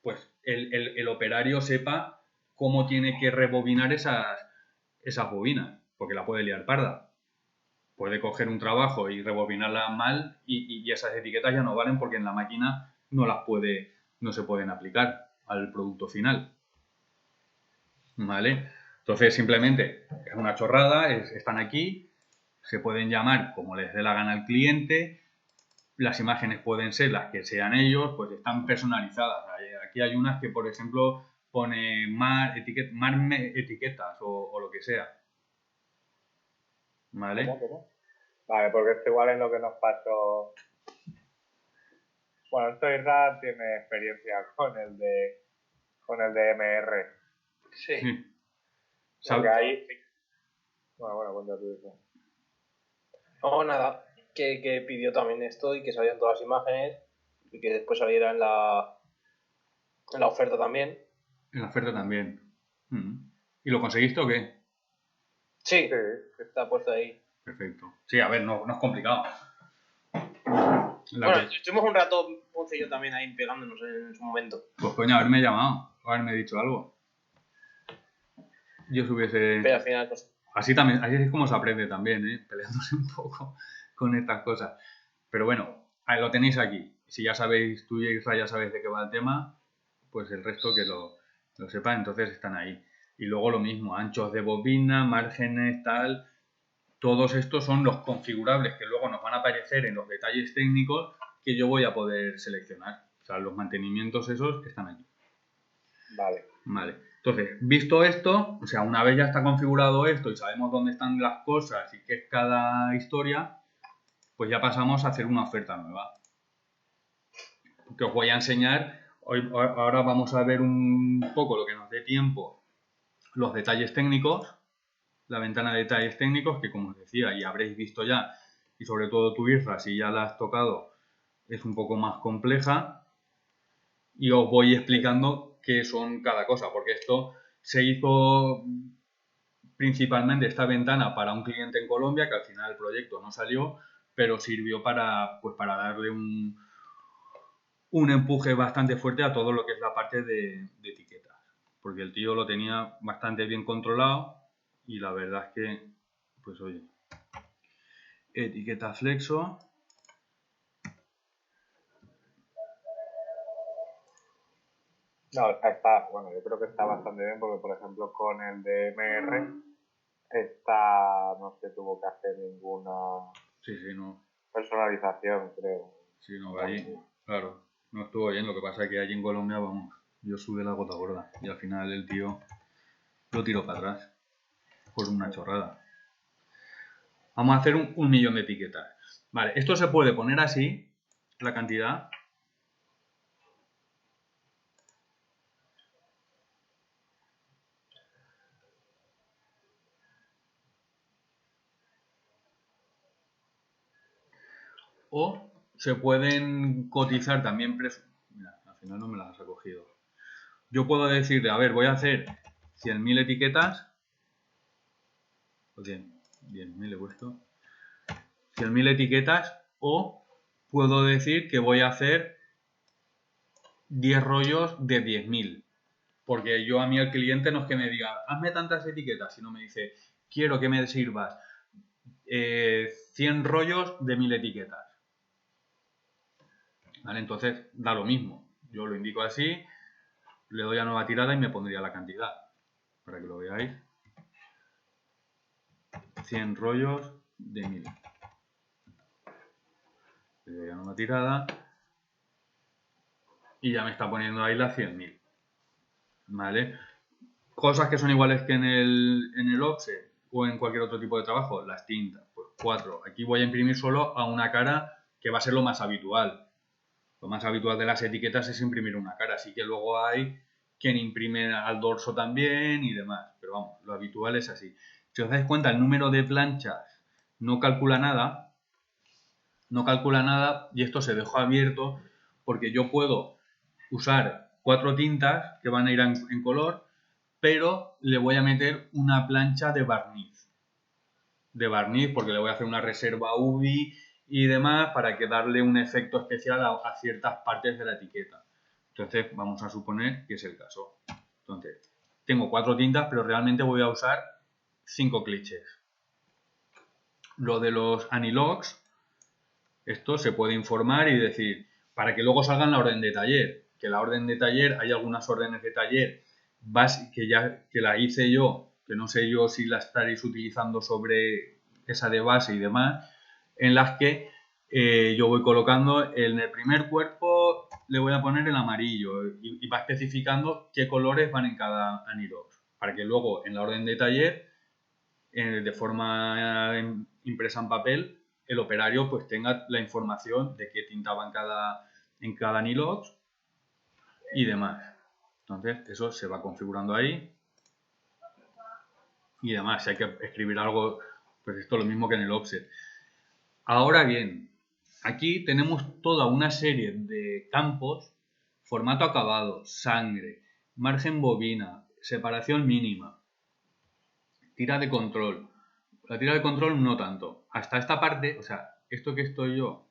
pues el operario sepa cómo tiene que rebobinar esas bobinas, porque la puede liar parda. Puede coger un trabajo y rebobinarla mal y esas etiquetas ya no valen porque en la máquina no se pueden aplicar al producto final. ¿Vale? Entonces simplemente es una chorrada, están aquí, se pueden llamar como les dé la gana al cliente, las imágenes pueden ser las que sean ellos, pues están personalizadas. Aquí hay unas que, por ejemplo, pone mar etiquetas o lo que sea. ¿Vale? ¿Cómo? Vale, porque esto igual es lo que nos pasó. Bueno, esto Isra tiene experiencia con el de MR. Sí. Porque ahí. Bueno, cuenta tú eso. No, nada, que pidió también esto y que salían todas las imágenes y que después saliera en la oferta también. En la oferta también. ¿Y lo conseguiste o qué? Sí, está puesto ahí. Perfecto. Sí, a ver, no es complicado. Bueno, estuvimos un rato, Ponce y yo también ahí pegándonos en su momento. Pues coño, haberme llamado, haberme dicho algo. Yo subiese... Pero al final... Pues... Así es como se aprende también, peleándose un poco con estas cosas. Pero bueno, lo tenéis aquí. Si ya sabéis, tú y Isra ya sabéis de qué va el tema, pues el resto que lo sepa, entonces están ahí. Y luego lo mismo, anchos de bobina, márgenes, tal. Todos estos son los configurables que luego nos van a aparecer en los detalles técnicos que yo voy a poder seleccionar. O sea, los mantenimientos esos están aquí. Vale. Entonces, visto esto, o sea, una vez ya está configurado esto y sabemos dónde están las cosas y qué es cada historia, pues ya pasamos a hacer una oferta nueva. Que os voy a enseñar, ahora vamos a ver un poco lo que nos dé tiempo, los detalles técnicos, la ventana de detalles técnicos, que como os decía, y habréis visto ya, y sobre todo tú, Isra, si ya la has tocado, es un poco más compleja, y os voy explicando qué son cada cosa, porque esto se hizo principalmente esta ventana para un cliente en Colombia, que al final el proyecto no salió, pero sirvió para darle un empuje bastante fuerte a todo lo que es la parte de etiquetas, porque el tío lo tenía bastante bien controlado y la verdad es que, pues oye, etiqueta flexo. No, bueno, yo creo que está bastante bien porque, por ejemplo, con el de MR no se tuvo que hacer ninguna personalización, creo. Sí, no, ahí, claro, no estuvo bien. Lo que pasa es que allí en Colombia, vamos, yo sube la gota gorda y al final el tío lo tiró para atrás por una chorrada. Vamos a hacer un millón de etiquetas. Vale, esto se puede poner así, la cantidad. O se pueden cotizar también precios. Mira, al final no me las has recogido. Yo puedo decirle, a ver, voy a hacer 100.000 etiquetas. O 10.000 he puesto. 100.000 etiquetas. O puedo decir que voy a hacer 10 rollos de 10.000. Porque yo a mí al cliente no es que me diga, hazme tantas etiquetas, sino me dice, quiero que me sirvas 100 rollos de 1.000 etiquetas. ¿Vale? Entonces da lo mismo. Yo lo indico así, le doy a nueva tirada y me pondría la cantidad. Para que lo veáis. 100 rollos de 1.000. Le doy a nueva tirada. Y ya me está poniendo ahí las 100.000. ¿Vale? Cosas que son iguales que en el offset o en cualquier otro tipo de trabajo. Las tintas, pues 4. Aquí voy a imprimir solo a una cara que va a ser lo más habitual. Lo más habitual de las etiquetas es imprimir una cara, así que luego hay quien imprime al dorso también y demás, pero vamos, lo habitual es así. Si os dais cuenta, el número de planchas no calcula nada, no calcula nada y esto se dejó abierto porque yo puedo usar 4 tintas que van a ir en color, pero le voy a meter una plancha de barniz. Porque le voy a hacer una reserva UV y demás para que darle un efecto especial a ciertas partes de la etiqueta. Entonces vamos a suponer que es el caso. Entonces tengo 4 tintas, pero realmente voy a usar 5 clichés. Lo de los anilox, esto se puede informar y decir, para que luego salga en la orden de taller, que la orden de taller, hay algunas órdenes de taller que la hice yo, que no sé yo si la estaréis utilizando sobre esa de base y demás, en las que yo voy colocando en el primer cuerpo, le voy a poner el amarillo y va especificando qué colores van en cada anilox, para que luego en la orden de taller, de forma impresa en papel, el operario pues tenga la información de qué tinta va en cada anilox y demás. Entonces eso se va configurando ahí y demás. Si hay que escribir algo, pues esto es lo mismo que en el offset. Ahora bien, aquí tenemos toda una serie de campos: formato acabado, sangre, margen bobina, separación mínima, tira de control. La tira de control no tanto. Hasta esta parte, o sea, esto que estoy yo,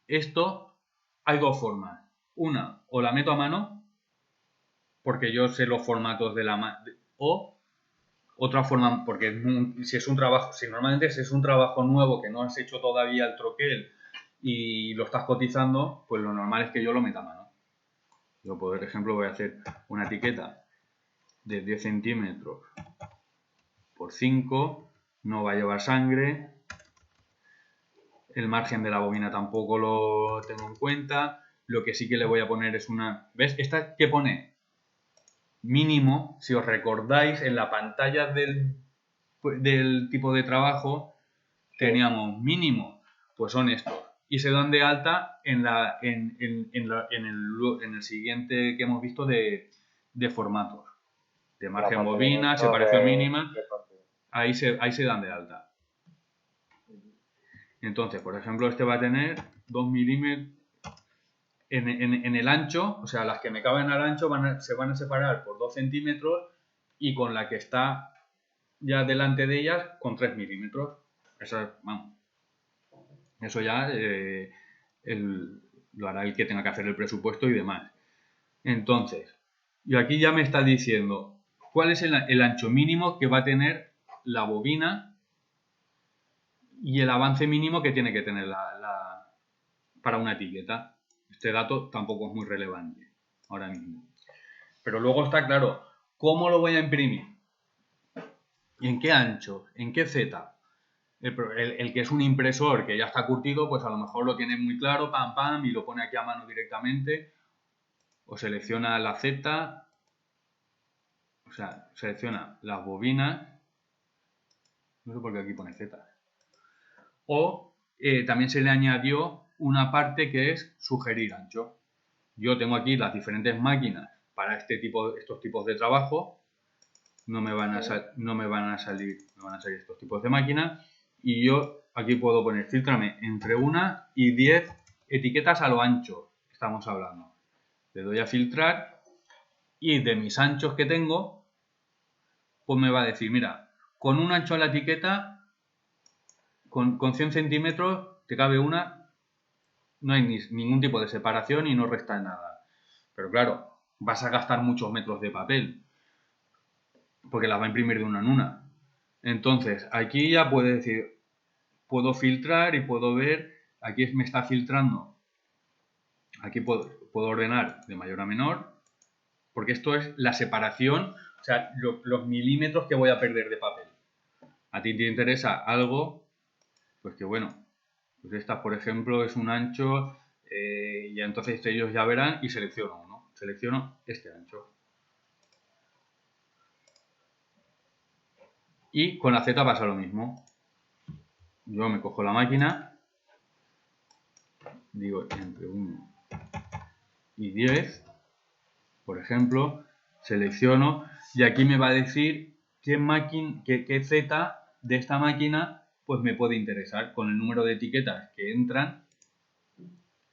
esto hay dos formas. Una, o la meto a mano, porque yo sé los formatos de la mano, o otra forma, porque si normalmente es un trabajo nuevo que no has hecho todavía el troquel y lo estás cotizando, pues lo normal es que yo lo meta a mano. Yo, por ejemplo, voy a hacer una etiqueta de 10 centímetros por 5, no va a llevar sangre, el margen de la bobina tampoco lo tengo en cuenta. Lo que sí que le voy a poner es una... ¿Ves? Esta que pone mínimo, si os recordáis, en la pantalla del tipo de trabajo teníamos mínimo, pues son estos. Y se dan de alta en el siguiente que hemos visto de formatos. De margen bobina, separación mínima, ahí se dan de alta. Entonces, por ejemplo, este va a tener 2 milímetros en el ancho, o sea, las que me caben al ancho se van a separar por 2 centímetros y con la que está ya delante de ellas con 3 milímetros. Eso ya lo hará el que tenga que hacer el presupuesto y demás. Entonces, y aquí ya me está diciendo cuál es el ancho mínimo que va a tener la bobina y el avance mínimo que tiene que tener para una etiqueta. Este dato tampoco es muy relevante ahora mismo. Pero luego está claro, ¿cómo lo voy a imprimir? ¿Y en qué ancho? ¿En qué Z? El que es un impresor que ya está curtido, pues a lo mejor lo tiene muy claro, pam, y lo pone aquí a mano directamente. O selecciona la Z, o sea, selecciona las bobinas. No sé por qué aquí pone Z. O también se le añadió una parte que es sugerir ancho. Yo tengo aquí las diferentes máquinas para estos tipos de trabajo. No me van a salir estos tipos de máquinas. Y yo aquí puedo poner, filtrame entre 1 y 10 etiquetas a lo ancho. Estamos hablando. Le doy a filtrar y de mis anchos que tengo, pues me va a decir, mira, con un ancho en la etiqueta, con 100 centímetros, te cabe una, no hay ningún tipo de separación y no resta nada. Pero claro, vas a gastar muchos metros de papel, porque las va a imprimir de una en una. Entonces, aquí ya puedo decir, puedo filtrar y puedo ver, aquí me está filtrando, aquí puedo ordenar de mayor a menor, porque esto es la separación, o sea, los milímetros que voy a perder de papel. A ti te interesa algo, pues que bueno, pues esta, por ejemplo, es un ancho, y entonces ellos ya verán y selecciono uno. Selecciono este ancho. Y con la Z pasa lo mismo. Yo me cojo la máquina, digo entre 1 y 10, por ejemplo, selecciono y aquí me va a decir qué Z de esta máquina pues me puede interesar con el número de etiquetas que entran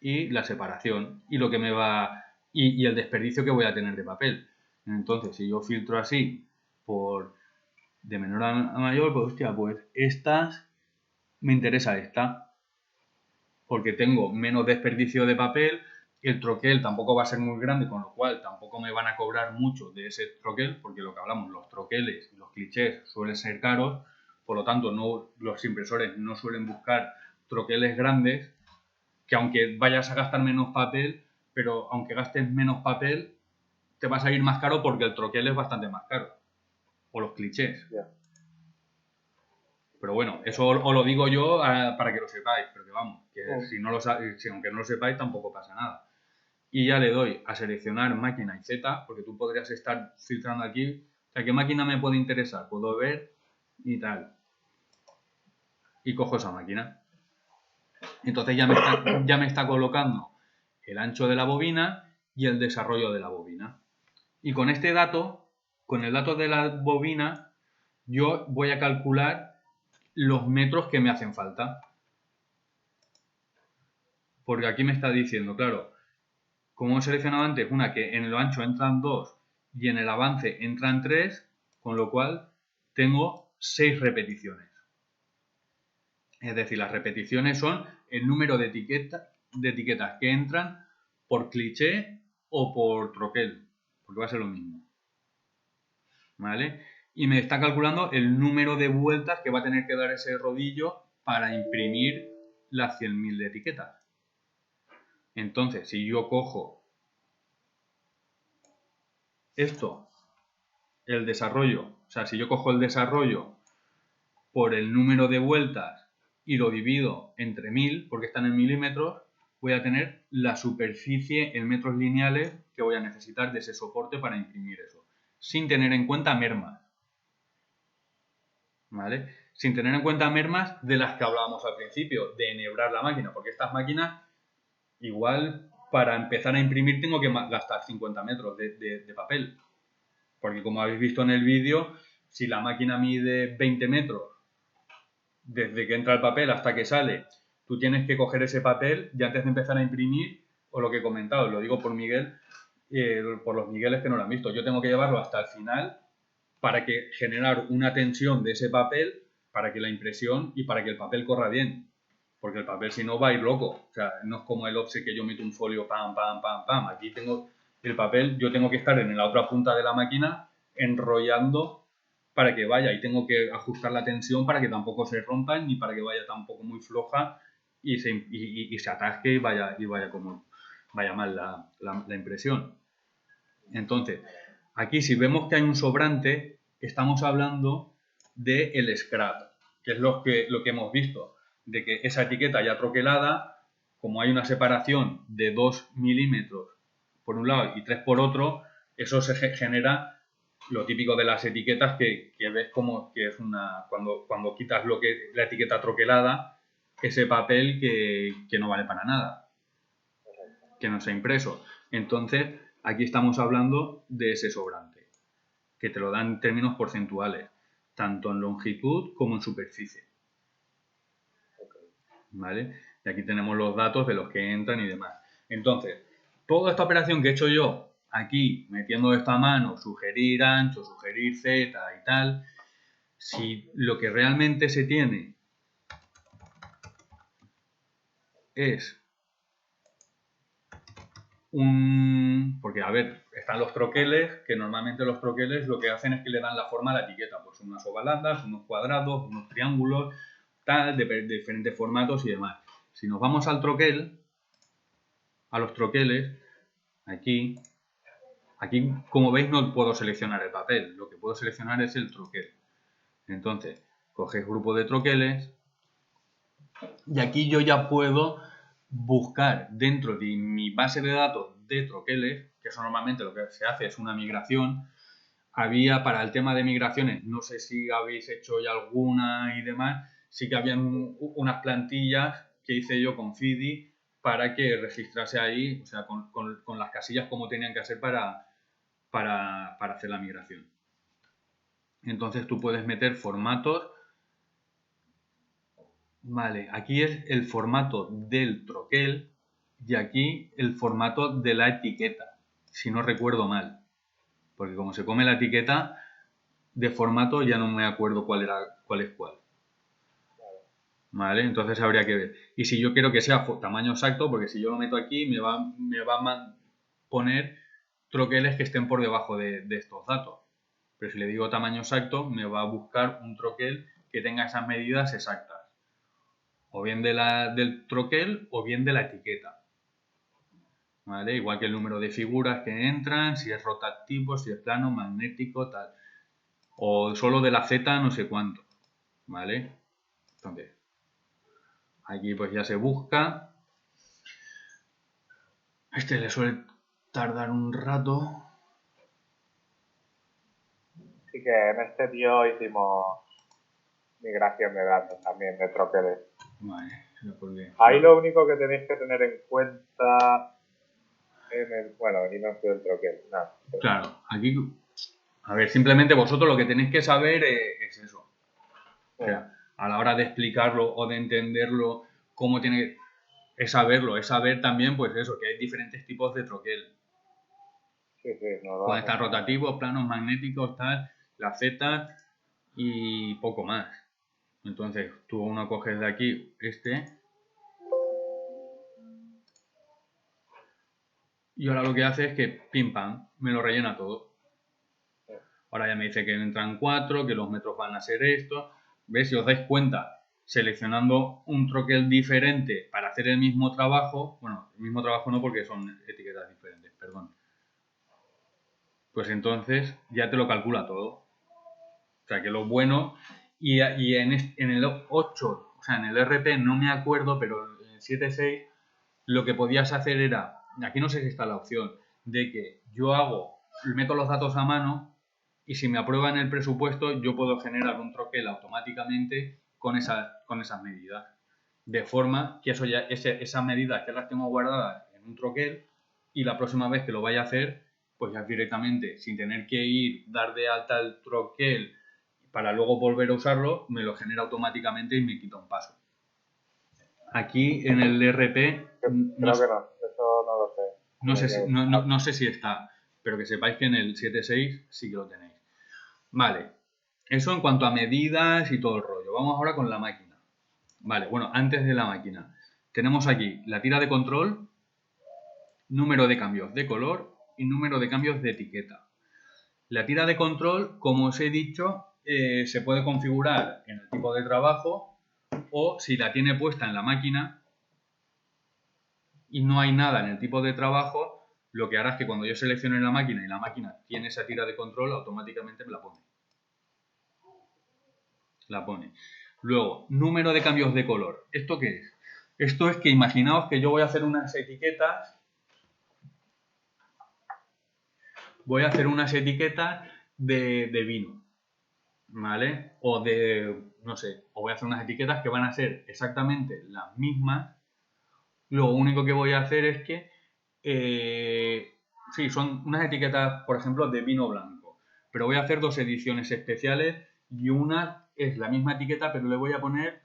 y la separación y lo que me va y el desperdicio que voy a tener de papel. Entonces, si yo filtro así por de menor a mayor, pues hostia, pues estas me interesa esta porque tengo menos desperdicio de papel. El troquel tampoco va a ser muy grande, con lo cual tampoco me van a cobrar mucho de ese troquel, porque lo que hablamos, los troqueles y los clichés suelen ser caros, por lo tanto los impresores no suelen buscar troqueles grandes, que aunque vayas a gastar menos papel, pero aunque gastes menos papel, te vas a ir más caro porque el troquel es bastante más caro, o los clichés. Ya. Pero bueno, eso os lo digo yo para que lo sepáis, pero que vamos, que si aunque no lo sepáis tampoco pasa nada. Y ya le doy a seleccionar máquina y Z, porque tú podrías estar filtrando aquí, o sea, ¿qué máquina me puede interesar? Puedo ver y tal. Y cojo esa máquina. Entonces ya me está colocando el ancho de la bobina y el desarrollo de la bobina. Y con este dato, con el dato de la bobina, yo voy a calcular los metros que me hacen falta. Porque aquí me está diciendo, claro, como he seleccionado antes, una que en lo ancho entran 2 y en el avance entran 3, con lo cual tengo 6 repeticiones. Es decir, las repeticiones son el número de etiquetas que entran por cliché o por troquel, porque va a ser lo mismo. ¿Vale? Y me está calculando el número de vueltas que va a tener que dar ese rodillo para imprimir las 100.000 de etiquetas. Entonces, si yo cojo esto, el desarrollo, o sea, si yo cojo el desarrollo por el número de vueltas y lo divido entre 1000, porque están en milímetros, voy a tener la superficie en metros lineales que voy a necesitar de ese soporte para imprimir eso, sin tener en cuenta mermas, ¿vale? Sin tener en cuenta mermas de las que hablábamos al principio, de enhebrar la máquina, porque estas máquinas, igual para empezar a imprimir tengo que gastar 50 metros de papel, porque como habéis visto en el vídeo, si la máquina mide 20 metros desde que entra el papel hasta que sale, tú tienes que coger ese papel y antes de empezar a imprimir, o lo que he comentado, lo digo por Miguel, por los Migueles que no lo han visto, yo tengo que llevarlo hasta el final para que generar una tensión de ese papel para que la impresión y para que el papel corra bien, porque el papel si no va a ir loco, o sea, no es como el offset que yo meto un folio, pam, pam, pam, pam, aquí tengo el papel, yo tengo que estar en la otra punta de la máquina enrollando para que vaya y tengo que ajustar la tensión para que tampoco se rompa ni para que vaya tampoco muy floja y se atasque y vaya mal la impresión. Entonces, aquí si vemos que hay un sobrante, estamos hablando del scrap, que es lo que hemos visto, de que esa etiqueta ya troquelada, como hay una separación de 2 milímetros por un lado y 3 por otro, eso se genera lo típico de las etiquetas que ves como que es cuando quitas la etiqueta troquelada, ese papel que no vale para nada, que no se ha impreso. Entonces, aquí estamos hablando de ese sobrante, que te lo dan en términos porcentuales, tanto en longitud como en superficie. ¿Vale? Y aquí tenemos los datos de los que entran y demás. Entonces, toda esta operación que he hecho yo, aquí metiendo esta mano, sugerir ancho, sugerir Z y tal, si lo que realmente se tiene es porque, a ver, están los troqueles, que normalmente los troqueles lo que hacen es que le dan la forma a la etiqueta, pues unas ovaladas, unos cuadrados, unos triángulos, tal, de diferentes formatos y demás. Si nos vamos al troquel, a los troqueles, aquí, como veis, no puedo seleccionar el papel, lo que puedo seleccionar es el troquel. Entonces, coges grupo de troqueles y aquí yo ya puedo buscar dentro de mi base de datos de troqueles, que eso normalmente lo que se hace es una migración. Había para el tema de migraciones, no sé si habéis hecho ya alguna y demás, sí que habían unas plantillas que hice yo con FIDI para que registrase ahí, o sea, con las casillas como tenían que hacer para hacer la migración. Entonces tú puedes meter formatos Vale, aquí es el formato del troquel y aquí el formato de la etiqueta, si no recuerdo mal. Porque como se come la etiqueta, de formato ya no me acuerdo cuál es cuál. ¿Vale? Entonces habría que ver. Y si yo quiero que sea tamaño exacto, porque si yo lo meto aquí, me va a poner troqueles que estén por debajo de estos datos. Pero si le digo tamaño exacto, me va a buscar un troquel que tenga esas medidas exactas. O bien del troquel o bien de la etiqueta. ¿Vale? Igual que el número de figuras que entran, si es rotativo, si es plano, magnético, tal. O solo de la Z no sé cuánto. ¿Vale? Entonces, aquí pues ya se busca. Este le suele tardar un rato. Así que en este tío hicimos migración de datos también, de troqueles. Vale, porque... Ahí lo único que tenéis que tener en cuenta el inicio del troquel. Nada. Claro, aquí... A ver, simplemente vosotros lo que tenéis que saber es eso. O sea, a la hora de explicarlo o de entenderlo, cómo tiene... Es saberlo, es saber también, pues eso, que hay diferentes tipos de troquel. Sí, no Pueden estar rotativos, planos, magnéticos, tal, la Z y poco más. Entonces, tú uno coges de aquí y ahora lo que hace es que, pim pam, me lo rellena todo. Ahora ya me dice que entran 4, que los metros van a ser esto. ¿Ves? Si os dais cuenta, seleccionando un troquel diferente para hacer el mismo trabajo, bueno, el mismo trabajo no porque son etiquetas diferentes, perdón. Pues entonces ya te lo calcula todo. O sea que lo bueno, y en el 8, o sea, en el RP no me acuerdo, pero en el 7.6 lo que podías hacer era, aquí no sé si está la opción, de que yo meto los datos a mano y si me aprueban el presupuesto yo puedo generar un troquel automáticamente con esas medidas. De forma que esas medidas ya las tengo guardadas en un troquel y la próxima vez que lo vaya a hacer, pues ya directamente, sin tener que dar de alta el troquel para luego volver a usarlo, me lo genera automáticamente y me quita un paso. Aquí en el RP... Creo que no, eso no lo sé. No sé si está, pero que sepáis que en el 7.6 sí que lo tenéis. Vale, eso en cuanto a medidas y todo el rollo. Vamos ahora con la máquina. Vale, bueno, antes de la máquina. Tenemos aquí la tira de control, número de cambios de color y número de cambios de etiqueta. La tira de control, como os he dicho, se puede configurar en el tipo de trabajo o si la tiene puesta en la máquina y no hay nada en el tipo de trabajo, lo que hará es que cuando yo seleccione la máquina y la máquina tiene esa tira de control, automáticamente me la pone. La pone. Luego, número de cambios de color. ¿Esto qué es? Esto es que imaginaos que yo voy a hacer unas etiquetas. Voy a hacer unas etiquetas de vino. ¿Vale? O no sé, o voy a hacer unas etiquetas que van a ser exactamente las mismas. Lo único que voy a hacer es que sí, son unas etiquetas, por ejemplo, de vino blanco. Pero voy a hacer 2 ediciones especiales y una es la misma etiqueta, pero le voy a poner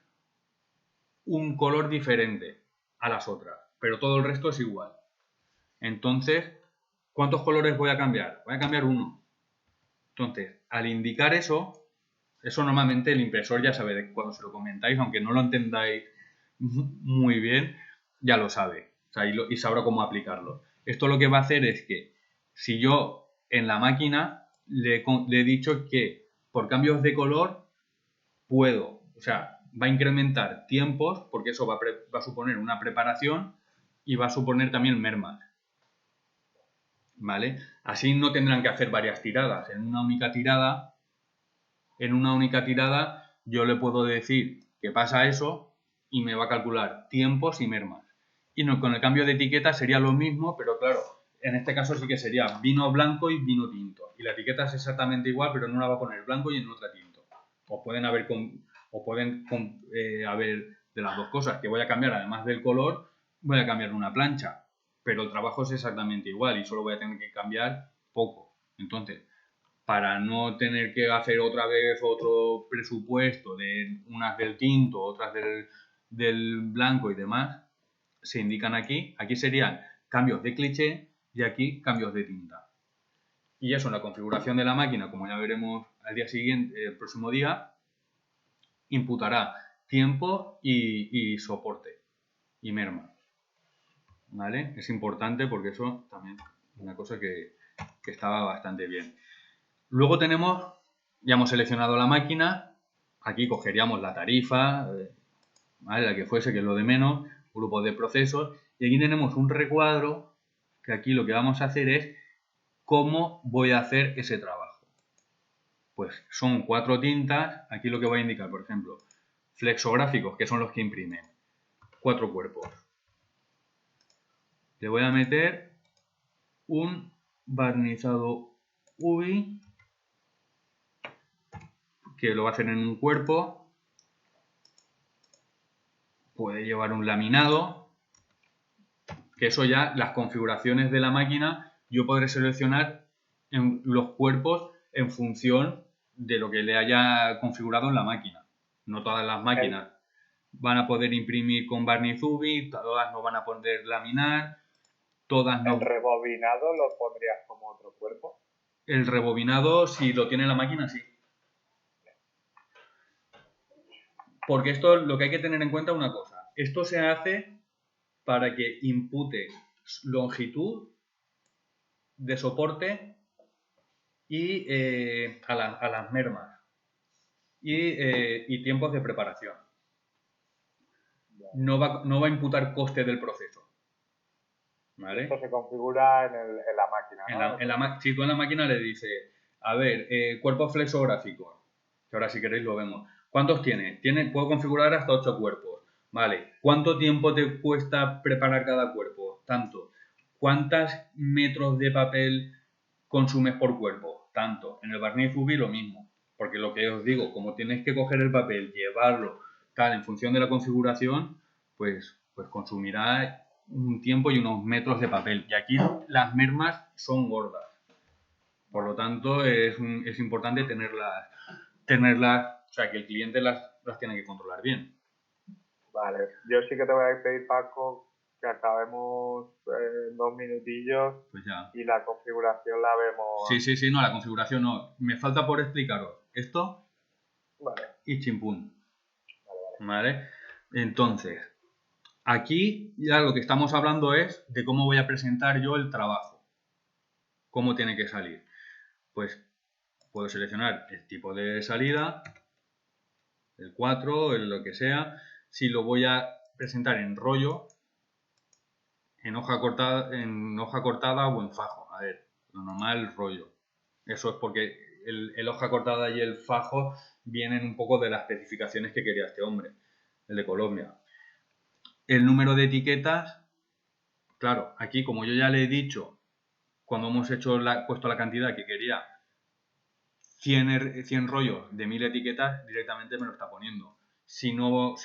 un color diferente a las otras. Pero todo el resto es igual. Entonces, ¿cuántos colores voy a cambiar? Voy a cambiar uno. Entonces, al indicar eso normalmente el impresor ya sabe cuando se lo comentáis, aunque no lo entendáis muy bien, ya lo sabe. O sea, y sabrá cómo aplicarlo. Esto lo que va a hacer es que si yo en la máquina le he dicho que por cambios de color puedo, o sea, va a incrementar tiempos porque eso va a suponer una preparación y va a suponer también mermas. ¿Vale? Así no tendrán que hacer varias tiradas. En una única tirada yo le puedo decir que pasa eso y me va a calcular tiempos y mermas. Y no, con el cambio de etiqueta sería lo mismo, pero claro, en este caso sí que sería vino blanco y vino tinto. Y la etiqueta es exactamente igual, pero en una va a poner blanco y en otra tinto. O pueden haber de las dos cosas, que voy a cambiar, además del color, voy a cambiar una plancha. Pero el trabajo es exactamente igual y solo voy a tener que cambiar poco. Entonces, para no tener que hacer otra vez otro presupuesto de unas del tinto, otras del blanco y demás se indican aquí. Aquí serían cambios de cliché y aquí cambios de tinta. Y eso en la configuración de la máquina, como ya veremos al día siguiente, el próximo día, imputará tiempo y soporte y merma. ¿Vale? Es importante porque eso también es una cosa que estaba bastante bien. Luego tenemos, ya hemos seleccionado la máquina, aquí cogeríamos la tarifa, ¿vale? La que fuese, que es lo de menos, grupos de procesos, y aquí tenemos un recuadro que aquí lo que vamos a hacer es cómo voy a hacer ese trabajo. Pues son 4 tintas, aquí lo que voy a indicar, por ejemplo, flexográficos, que son los que imprimen, 4 cuerpos. Le voy a meter un barnizado UV, que lo va a hacer en un cuerpo. Puede llevar un laminado, que eso ya, las configuraciones de la máquina, yo podré seleccionar en los cuerpos en función de lo que le haya configurado en la máquina. No todas las máquinas van a poder imprimir con barniz UV, todas no van a poder laminar, todas no. ¿El rebobinado lo pondrías como otro cuerpo? El rebobinado, si lo tiene la máquina, sí. Porque esto, lo que hay que tener en cuenta es una cosa. Esto se hace para que impute longitud de soporte y a las mermas y tiempos de preparación. No va a imputar coste del proceso. ¿Vale? Esto se configura en la máquina, ¿no? Si tú en la máquina le dices, a ver, cuerpos flexográficos, que ahora si queréis lo vemos. ¿Cuántos tiene? Puedo configurar hasta 8 cuerpos. Vale. ¿Cuánto tiempo te cuesta preparar cada cuerpo? Tanto. ¿Cuántos metros de papel consumes por cuerpo? Tanto. En el barniz UV lo mismo. Porque lo que os digo, como tienes que coger el papel, llevarlo, tal, en función de la configuración, pues consumirá un tiempo y unos metros de papel. Y aquí las mermas son gordas. Por lo tanto, es importante tenerlas, o sea, que el cliente las tiene que controlar bien. Vale, yo sí que te voy a pedir, Paco, que acabemos en 2 minutillos Pues ya. Y la configuración la vemos. Sí, no, la configuración no. Me falta por explicaros esto y chimpún. Vale. Entonces, aquí ya lo que estamos hablando es de cómo voy a presentar yo el trabajo. Cómo tiene que salir. Pues puedo seleccionar el tipo de salida, el 4, lo que sea. Si lo voy a presentar en rollo, en hoja cortada o en fajo. A ver, lo normal, rollo. Eso es porque el hoja cortada y el fajo vienen un poco de las especificaciones que quería este hombre, el de Colombia. El número de etiquetas, claro, aquí como yo ya le he dicho, cuando hemos puesto la cantidad que quería, 100 rollos de 1000 etiquetas, directamente me lo está poniendo. Si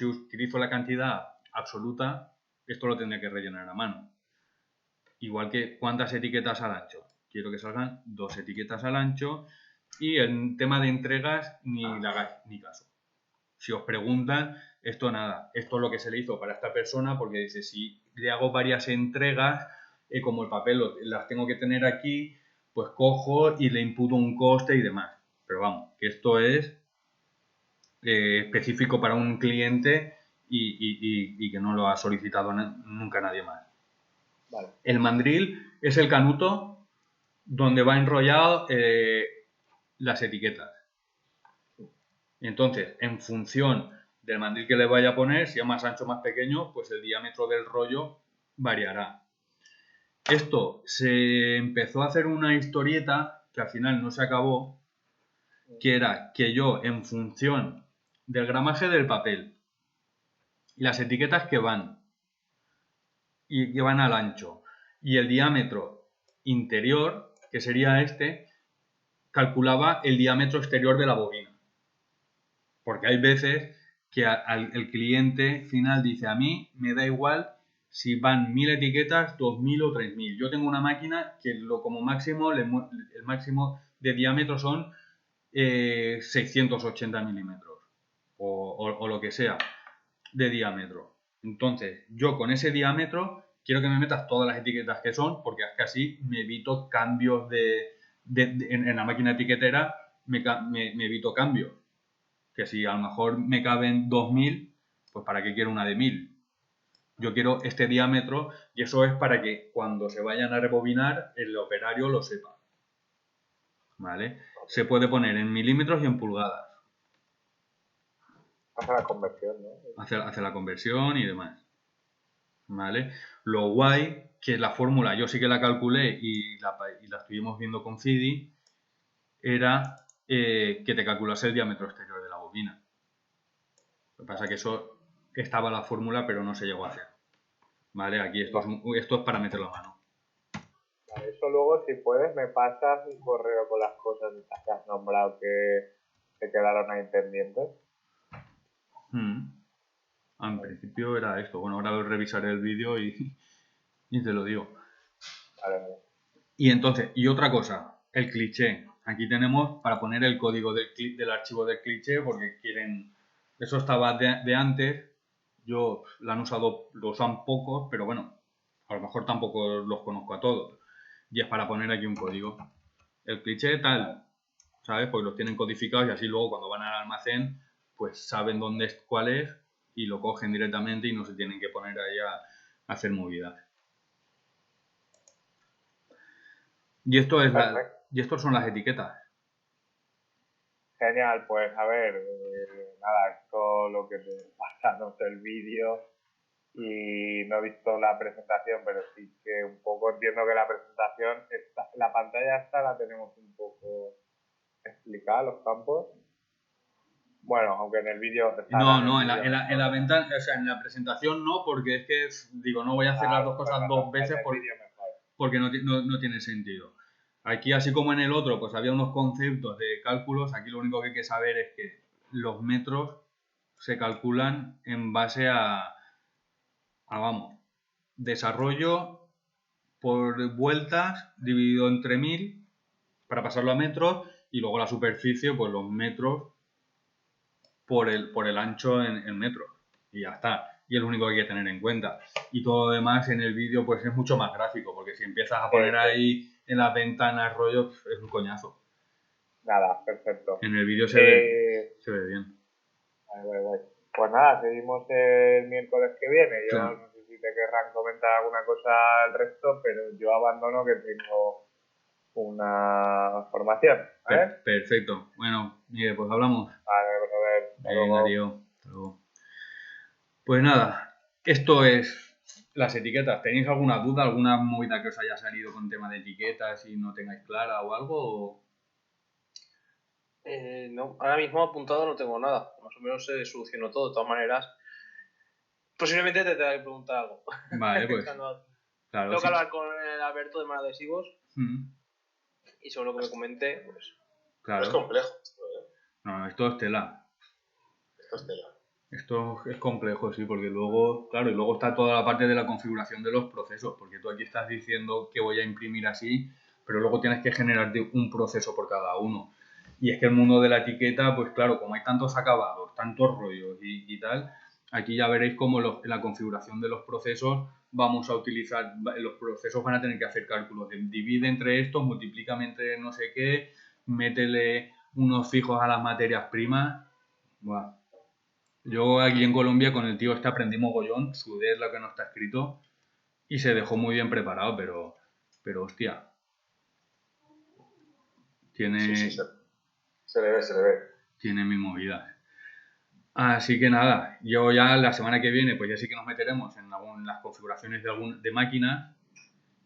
utilizo la cantidad absoluta, esto lo tendré que rellenar a mano. Igual que cuántas etiquetas al ancho. Quiero que salgan 2 etiquetas al ancho. Y el tema de entregas, ni le hagáis ni caso. Si os preguntan, esto nada. Esto es lo que se le hizo para esta persona, porque dice, si le hago varias entregas, como el papel las tengo que tener aquí, pues cojo y le imputo un coste y demás. Pero vamos, que esto es específico para un cliente y que no lo ha solicitado nunca nadie más. Vale. El mandril es el canuto donde va enrollado las etiquetas. Entonces, en función del mandril que le vaya a poner, si es más ancho o más pequeño, pues el diámetro del rollo variará. Esto se empezó a hacer una historieta que al final no se acabó, que era que yo, en función del gramaje del papel, las etiquetas que van al ancho y el diámetro interior, que sería este, calculaba el diámetro exterior de la bobina. Porque hay veces que el cliente final dice, a mí me da igual si van 1000 etiquetas, 2000 o 3000. Yo tengo una máquina que como máximo, el máximo de diámetro son 680 milímetros o lo que sea. de diámetro. Entonces, yo con ese diámetro quiero que me metas todas las etiquetas que son, porque es que así me evito cambios en la máquina etiquetera, me evito cambios. Que si a lo mejor me caben 2000, pues ¿para qué quiero una de 1000? Yo quiero este diámetro y eso es para que cuando se vayan a rebobinar el operario lo sepa. ¿Vale? Se puede poner en milímetros y en pulgadas. Hace la conversión, ¿no? Hace la conversión y demás. ¿Vale? Lo guay, que la fórmula yo sí que la calculé y la estuvimos viendo con Fidi, era que te calculase el diámetro exterior de la bobina. Lo que pasa es que eso estaba la fórmula, pero no se llegó a hacer. ¿Vale? Aquí esto es para meterlo a mano. Vale, eso luego, si puedes, me pasas un correo con las cosas estas que has nombrado que quedaron ahí pendientes. En principio era esto. Bueno, ahora revisaré el vídeo y te lo digo. Vale. Y entonces, y otra cosa, el cliché. Aquí tenemos para poner el código del archivo del cliché porque quieren... Eso estaba de antes. Yo lo usan pocos, pero bueno, a lo mejor tampoco los conozco a todos. Y es para poner aquí un código. El cliché tal, ¿sabes? Pues los tienen codificados y así luego cuando van al almacén, pues saben cuál es y lo cogen directamente y no se tienen que poner ahí a hacer movidas. Y estos son las etiquetas. Genial, pues a ver, nada, esto lo que te pasa, no sé el vídeo y no he visto la presentación, pero sí que un poco entiendo que la presentación, la pantalla esta la tenemos un poco explicada, los campos. Bueno, aunque en el vídeo... No, en la ventana, o sea, en la presentación no, porque es que, digo, no voy a hacer las dos cosas dos veces porque no tiene sentido. Aquí, así como en el otro, pues había unos conceptos de cálculos, aquí lo único que hay que saber es que los metros se calculan en base a vamos, desarrollo por vueltas dividido entre 1000 para pasarlo a metros y luego la superficie, pues los metros por el ancho en metros y ya está. Y es lo único que hay que tener en cuenta. Y todo lo demás en el vídeo pues es mucho más gráfico, porque si empiezas a poner ahí en las ventanas rollo, es un coñazo. Nada, perfecto. En el vídeo se ve bien. Vale. Pues nada, seguimos el miércoles que viene. Yo Claro. no sé si te querrán comentar alguna cosa al resto, pero yo abandono que tengo una formación. ¿Vale? Perfecto. Bueno, Miguel, pues hablamos. Vale, pues a ver. Venga, tío. Hasta luego. Pues nada, esto es las etiquetas. ¿Tenéis alguna duda, alguna movida que os haya salido con tema de etiquetas y no tengáis clara o algo? No, ahora mismo apuntado no tengo nada. Más o menos se solucionó todo. De todas maneras, posiblemente te tenga que preguntar algo. Vale, pues. Claro, Claro, tengo que hablar con el Alberto de Manadesivos y sobre lo que me comenté, pues. Claro. Es complejo. No, esto es tela. Esto es tela. Esto es complejo, sí, porque luego, claro, y luego está toda la parte de la configuración de los procesos, porque tú aquí estás diciendo que voy a imprimir así, pero luego tienes que generarte un proceso por cada uno. Y es que el mundo de la etiqueta, pues claro, como hay tantos acabados, tantos rollos y tal, aquí ya veréis cómo en la configuración de los procesos vamos a utilizar, los procesos van a tener que hacer cálculos de divide entre estos, multiplícame entre no sé qué, métele unos fijos a las materias primas. Buah. Yo aquí en Colombia con el tío aprendí mogollón, sudé lo que no está escrito y se dejó muy bien preparado, pero hostia. Tiene... Sí, se le ve. Tiene mil movidas. Así que nada, yo ya la semana que viene pues ya sí que nos meteremos en las configuraciones de máquinas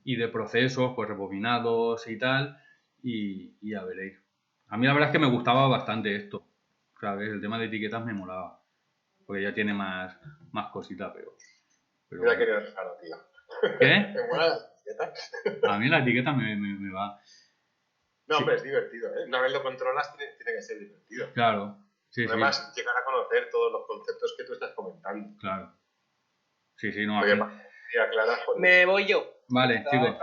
y de procesos, pues rebobinados y tal, y ya veréis. A mí la verdad es que me gustaba bastante esto, ¿sabes? El tema de etiquetas me molaba, porque ya tiene más cositas, pero Mira que eres raro, tío. ¿Qué? ¿Te mola la etiqueta? A mí la etiqueta me va. No, Sí. hombre, es divertido, ¿eh? Una vez lo controlas, tiene que ser divertido. Claro. Sí, Además, llegar a conocer todos los conceptos que tú estás comentando. Claro. Sí, no. Oye, Clara, joder. Me voy yo. Vale, chicos.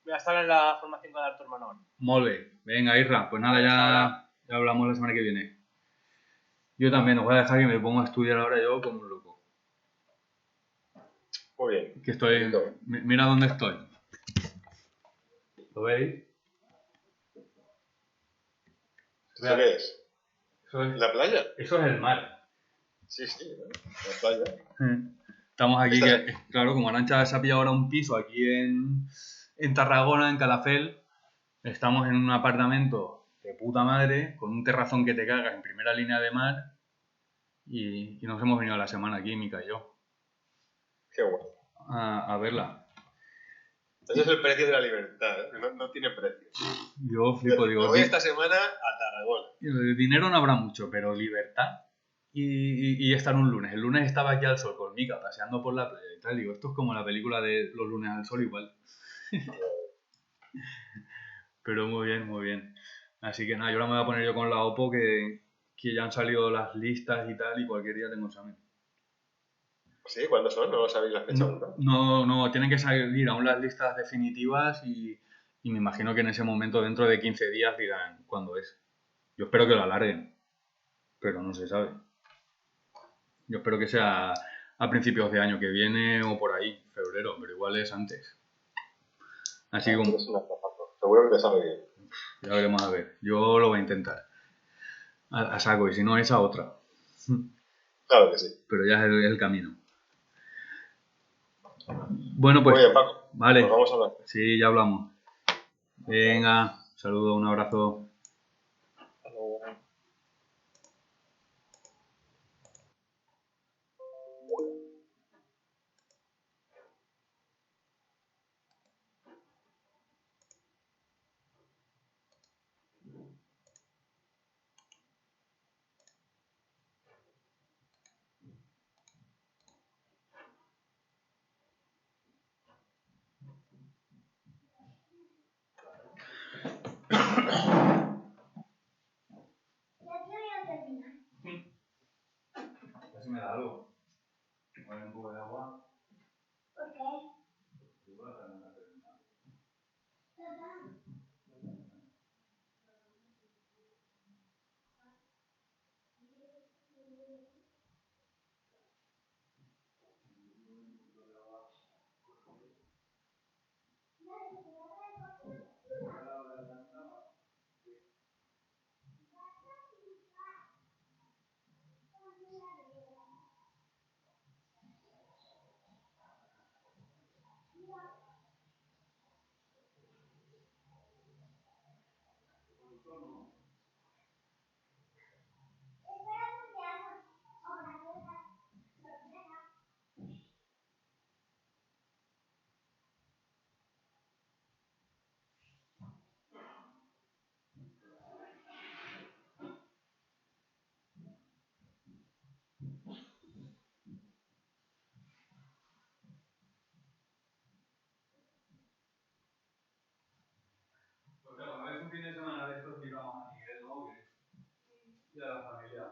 Voy a estar en la formación con Artur Manuel. Molt bé. Venga, Isra, pues nada, ya hablamos la semana que viene. Yo también, os voy a dejar que me ponga a estudiar ahora yo como un loco. Muy bien. Que estoy... Bonito. Mira dónde estoy. ¿Lo veis? ¿Eso qué es? Eso es, ¿La playa? eso es el mar. Sí, sí, ¿no? La playa. Estamos aquí, Esta- que, claro, como Arantxa se ha pillado ahora un piso aquí en Tarragona, en Calafell, estamos en un apartamento de puta madre, con un terrazón que te cagas en primera línea de mar, y nos hemos venido a la semana aquí, Mica y yo, Qué bueno. a verla. Ese es el precio de la libertad, ¿eh? No tiene precio. Yo flipo, Me digo, voy esta semana a Tarragona. dinero no habrá mucho, pero libertad y estar un lunes. El lunes estaba aquí al sol con Mica, paseando por la playa y tal, digo, esto es como la película de Los lunes al sol igual. Pero muy bien, muy bien. Así que nada, yo ahora me voy a poner yo con la OPO que ya han salido las listas y tal, y cualquier día tengo examen. ¿Sí? ¿Cuándo son? ¿No sabéis la fecha aún, no? No, tienen que salir aún las listas definitivas y me imagino que en ese momento, dentro de 15 días, dirán cuándo es. Yo espero que lo alarguen, pero no se sabe. Yo espero que sea a principios de año que viene o por ahí, febrero, pero igual es antes. Así como, Es una zapato. Seguro que te sale bien. ya veremos a ver. Yo lo voy a intentar. A saco, y si no, esa otra. Claro que sí. Pero ya es el camino. Bueno, pues, Muy bien, Paco. vale. Pues vamos a hablar. Sí, ya hablamos. Venga, saludo, un abrazo. Hasta luego. Casi me da algo. Poner un poco de agua. ¿Por qué? Pues alguna vez un fin de semana de estos que íbamos a Miguel, ¿no? Y a la familia.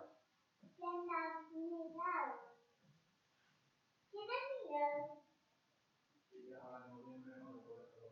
¿Quién ha mirado? ¿Quién ha mirado? Y ahora en noviembre no lo puedo hacer.